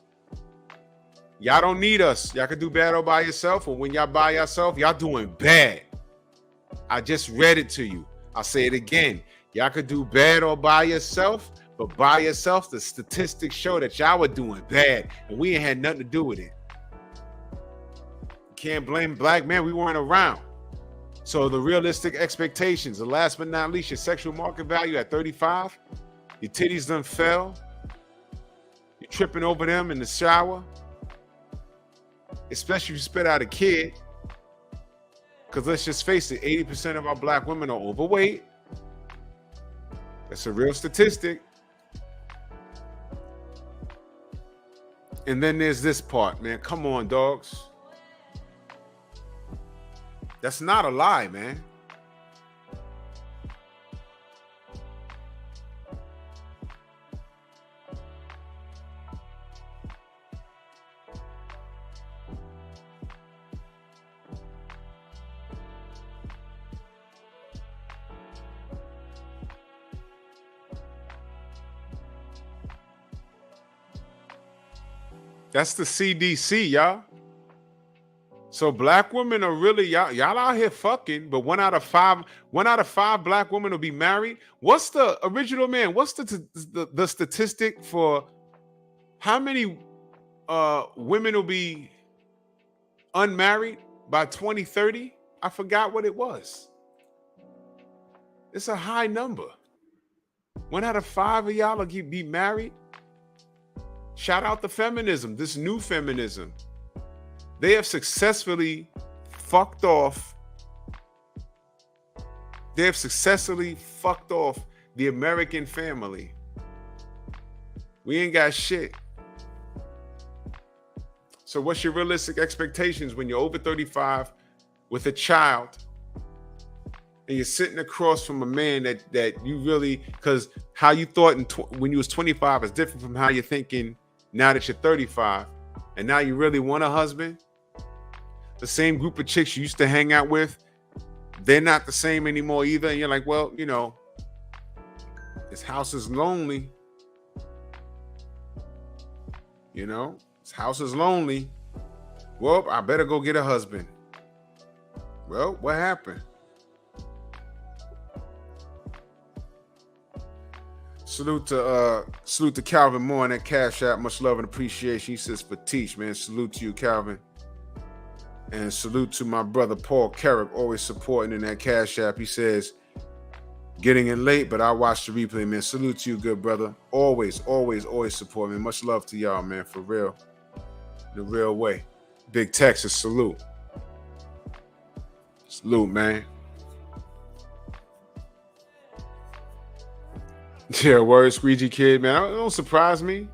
Y'all don't need us. Y'all can do bad all by yourself, or when y'all by yourself, y'all doing bad. I just read it to you. I'll say it again. Y'all could do bad all by yourself, but by yourself, the statistics show that y'all were doing bad, and we ain't had nothing to do with it. Can't blame black men, we weren't around. So the realistic expectations, the last but not least, your sexual market value at 35, your titties done fell, you're tripping over them in the shower, especially if you spit out a kid, because let's just face it, 80% of our black women are overweight. That's a real statistic. And then there's this part, man. Come on, dogs. That's not a lie, man. That's the CDC, y'all. So black women are really y'all out here fucking, but one out of five black women will be married. What's the original man? What's the statistic for how many women will be unmarried by 2030? I forgot what it was. It's a high number. 1 out of 5 of y'all will be married. Shout out to feminism, this new feminism. They have successfully fucked off. They have successfully fucked off the American family. We ain't got shit. So what's your realistic expectations when you're over 35 with a child and you're sitting across from a man that you really, because how you thought when you was 25 is different from how you're thinking now that you're 35, and now you really want a husband? The same group of chicks you used to hang out with, they're not the same anymore either. And you're like, well, you know, this house is lonely. You know, this house is lonely. Well, I better go get a husband. Well, what happened? Salute to Calvin Moore in that Cash App. Much love and appreciation. He says for teach, man. Salute to you, Calvin. And salute to my brother Paul Carrick, always supporting in that Cash App. He says, getting in late, but I watched the replay, man. Salute to you, good brother. Always, always, always support, man. Much love to y'all, man, for real. The real way. Big Texas, salute. Salute, man. Yeah, word, Squeegee Kid, man. Don't surprise me.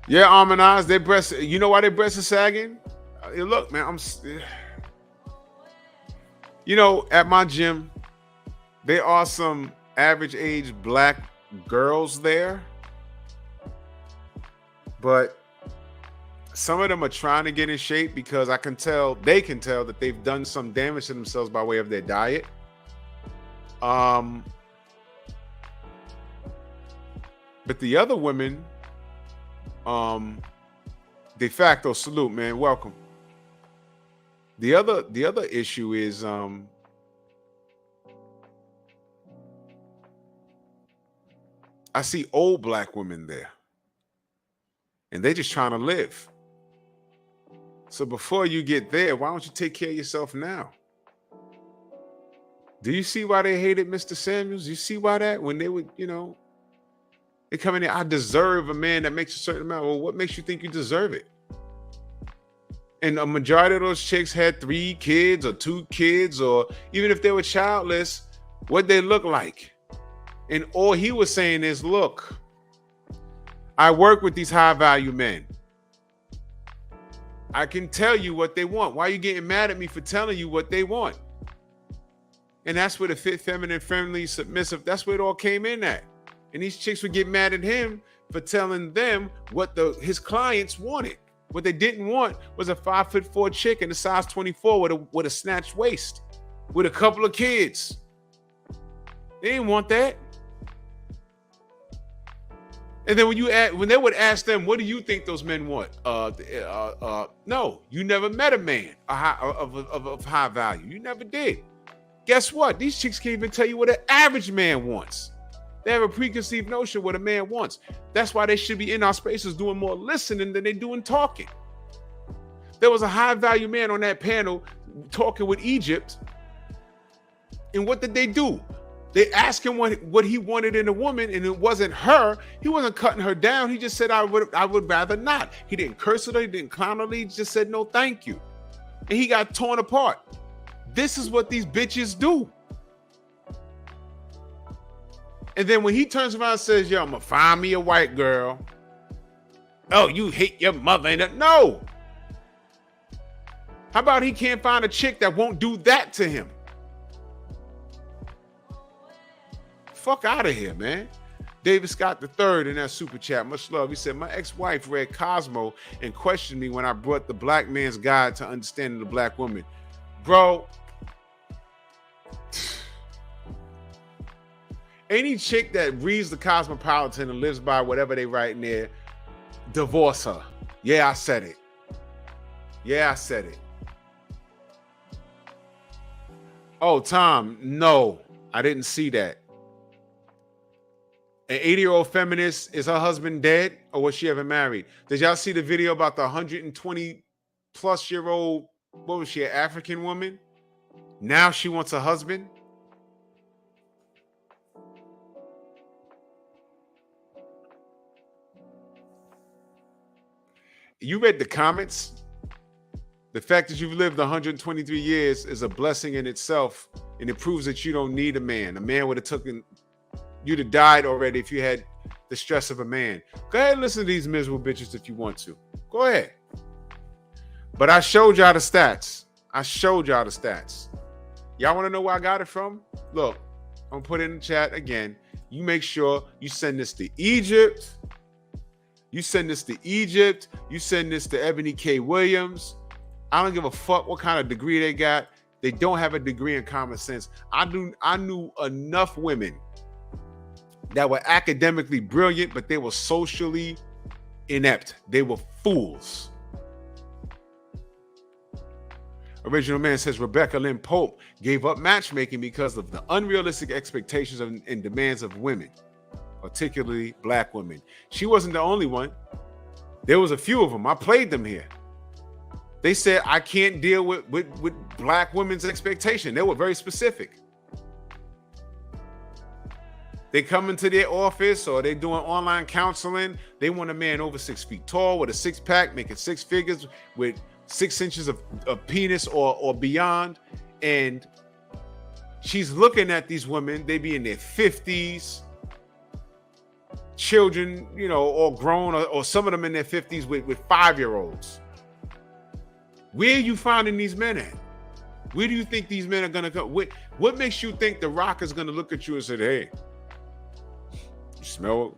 Yeah, Harmonize, their breasts. You know why their breasts are sagging? Look, man, you know, at my gym, there are some average age black girls there, but some of them are trying to get in shape because they can tell that they've done some damage to themselves by way of their diet. But the other women, de facto, salute, man, welcome. The other issue is I see old black women there, and they just trying to live. So before you get there, why don't you take care of yourself now? Do you see why they hated Mr. Samuels? You see why that when they would, you know, they come in there, I deserve a man that makes a certain amount. Well, what makes you think you deserve it? And a majority of those chicks had 3 kids or 2 kids, or even if they were childless, what they look like. And all he was saying is, look, I work with these high value men. I can tell you what they want. Why are you getting mad at me for telling you what they want? And that's where the fit, feminine, friendly, submissive, that's where it all came in at. And these chicks would get mad at him for telling them what his clients wanted. What they didn't want was a 5'4" chick in a size 24 with a snatched waist, with a couple of kids. They didn't want that. And then when they would ask them, what do you think those men want? No, you never met a man of high value. You never did. Guess what? These chicks can't even tell you what an average man wants. They have a preconceived notion what a man wants. That's why they should be in our spaces doing more listening than they doing talking. There was a high value man on that panel talking with Egypt. And what did they do? They asked him what he wanted in a woman, and it wasn't her. He wasn't cutting her down. He just said, I would rather not. He didn't curse at her. He didn't clown her. He just said, no, thank you. And he got torn apart. This is what these bitches do. And then when he turns around and says, yo, I'm going to find me a white girl. Oh, you hate your mother. No. How about he can't find a chick that won't do that to him? Fuck out of here, man. David Scott III in that super chat. Much love. He said, my ex-wife read Cosmo and questioned me when I brought the black man's guide to understanding the black woman. Bro, any chick that reads the Cosmopolitan and lives by whatever they write in there, divorce her. Yeah, I said it. Yeah, I said it. Oh, Tom, no, I didn't see that. An 80-year-old feminist, is her husband dead or was she ever married? Did y'all see the video about the 120-plus-year-old, what was she, an African woman? Now she wants a husband? You read the comments. The fact that you've lived 123 years is a blessing in itself, and it proves that you don't need a man. A man would have taken, you'd have died already if you had the stress of a man. Go ahead and listen to these miserable bitches if you want to. Go ahead. But I showed y'all the stats. Y'all want to know where I got it from? Look, I'm going to put it in the chat again. You make sure you send this to Egypt. You send this to Ebony K. Williams. I don't give a fuck what kind of degree they got. They don't have a degree in common sense. I knew enough women that were academically brilliant, but they were socially inept. They were fools. Original Man says Rebecca Lynn Pope gave up matchmaking because of the unrealistic expectations and demands of women, particularly black women. She wasn't the only one. There was a few of them. I played them here. They said, I can't deal with black women's expectation. They were very specific. They come into their office or they're doing online counseling. They want a man over 6 feet tall with a six-pack, making six figures with 6 inches of penis or beyond. And she's looking at these women. They be in their 50s. Children, you know, all grown, or some of them in their 50s with 5-year-olds. Where are you finding these men at? Where do you think these men are going to go? What makes you think The Rock is going to look at you and say, hey, you smell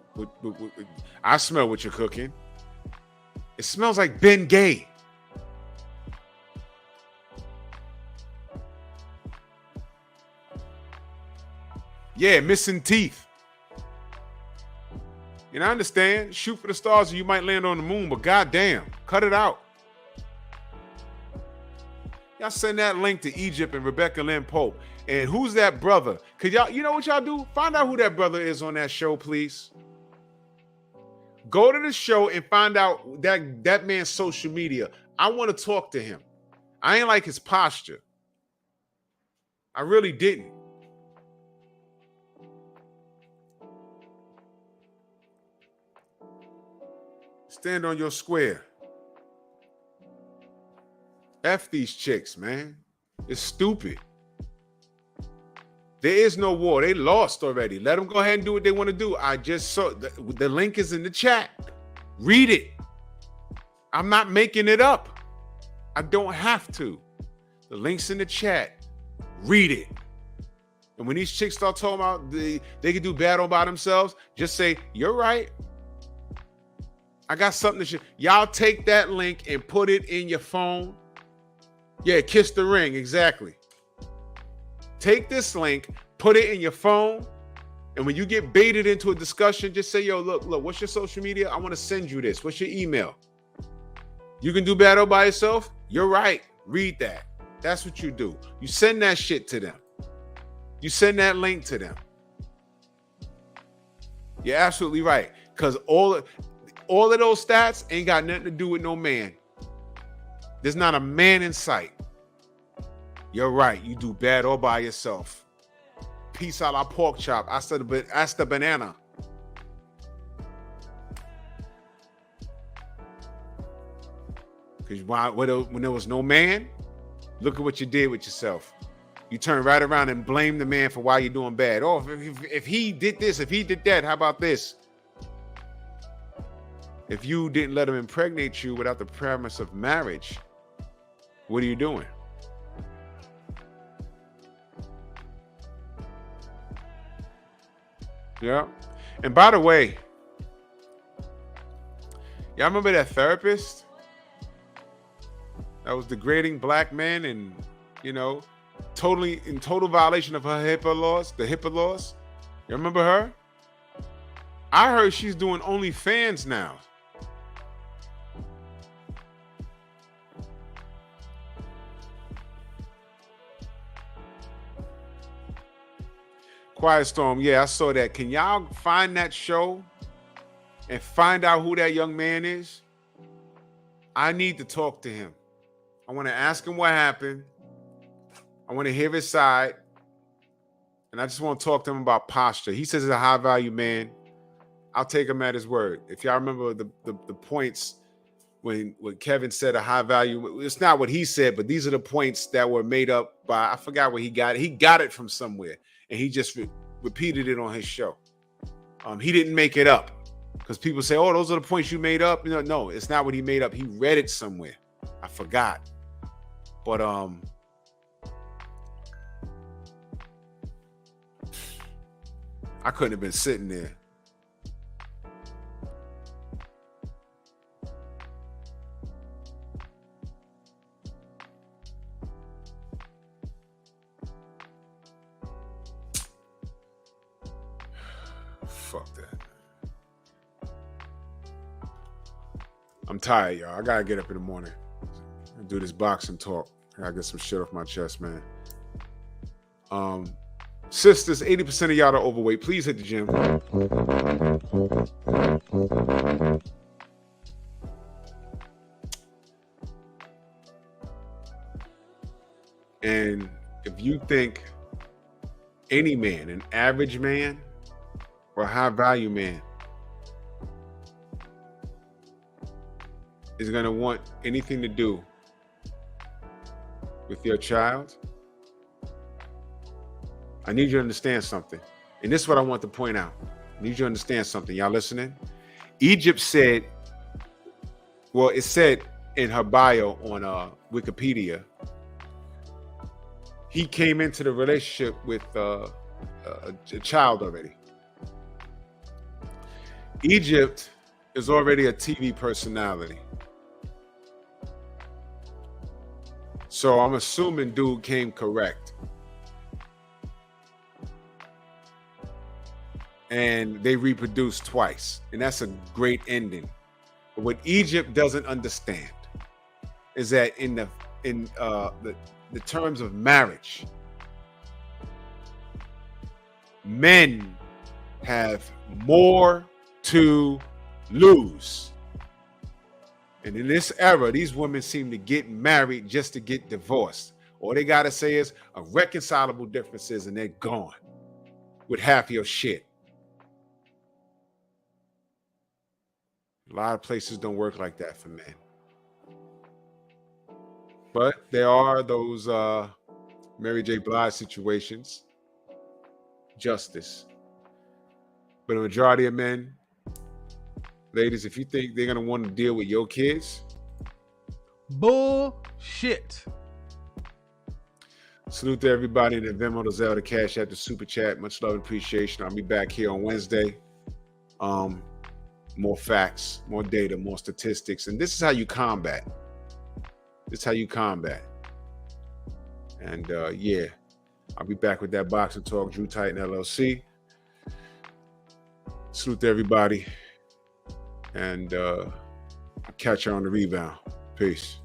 I smell what you're cooking. It smells like Ben Gay. Yeah, missing teeth. And I understand, shoot for the stars, or you might land on the moon, but goddamn, cut it out. Y'all send that link to Egypt and Rebecca Lynn Pope. And who's that brother? Cause y'all, you know what y'all do? Find out who that brother is on that show, please. Go to the show and find out that man's social media. I want to talk to him. I ain't like his posture. I really didn't. Stand on your square. F these chicks, man. It's stupid. There is no war. They lost already. Let them go ahead and do what they want to do. I just saw the link is in the chat. Read it. I'm not making it up. I don't have to. The link's in the chat. Read it. And when these chicks start talking about they can do bad all by themselves, just say, you're right. I got something to show. Y'all take that link and put it in your phone. Yeah, kiss the ring. Exactly. Take this link, put it in your phone, and when you get baited into a discussion, just say, yo, look, what's your social media? I want to send you this. What's your email? You can do battle by yourself? You're right. Read that. That's what you do. You send that shit to them. You send that link to them. You're absolutely right. Because all of those stats ain't got nothing to do with no man. There's not a man in sight. You're right. You do bad all by yourself. Peace out, our pork chop. Hasta the banana. Because when there was no man, look at what you did with yourself. You turn right around and blame the man for why you're doing bad. Oh, if he did this, if he did that, how about this? If you didn't let him impregnate you without the premise of marriage, what are you doing? Yeah. And by the way, y'all remember that therapist that was degrading black men and, you know, in total violation of her HIPAA laws, the HIPAA laws? You remember her? I heard she's doing OnlyFans now. Quiet Storm, yeah, I saw that. Can y'all find that show and find out who that young man is? I need to talk to him. I want to ask him what happened. I want to hear his side. And I just want to talk to him about posture. He says he's a high value man. I'll take him at his word. If y'all remember the points when Kevin said a high value, it's not what he said, but these are the points that were made up by, I forgot where he got it. He got it from somewhere, and he just repeated it on his show. He didn't make it up, because people say, oh, those are the points you made up. No, it's not what he made up. He read it somewhere. I forgot. But I couldn't have been sitting there. Fuck that. I'm tired, y'all. I gotta get up in the morning and do this boxing talk. I gotta get some shit off my chest, man. Sisters, 80% of y'all are overweight. Please hit the gym. And if you think any man, an average man or a high value man, is going to want anything to do with your child, I need you to understand something. And this is what I want to point out. I need you to understand something. Y'all listening? Egypt said, well, it said in her bio on Wikipedia, he came into the relationship with a child already. Egypt is already a TV personality. So I'm assuming dude came correct. And they reproduced twice. And that's a great ending. But what Egypt doesn't understand is that in the terms of marriage, men have more to lose. And in this era, these women seem to get married just to get divorced. All they got to say is irreconcilable differences and they're gone with half your shit. A lot of places don't work like that for men. But there are those Mary J. Blige situations. Justice. But a majority of men, ladies, if you think they're going to want to deal with your kids, bullshit. Salute to everybody in the Venmo, the Zelle, the Cash App, the Super Chat. Much love and appreciation. I'll be back here on Wednesday. More facts, more data, more statistics. And this is how you combat. This is how you combat. And yeah, I'll be back with that boxing talk. Drew Titan LLC. Salute to everybody. And I'll catch you on the rebound. Peace.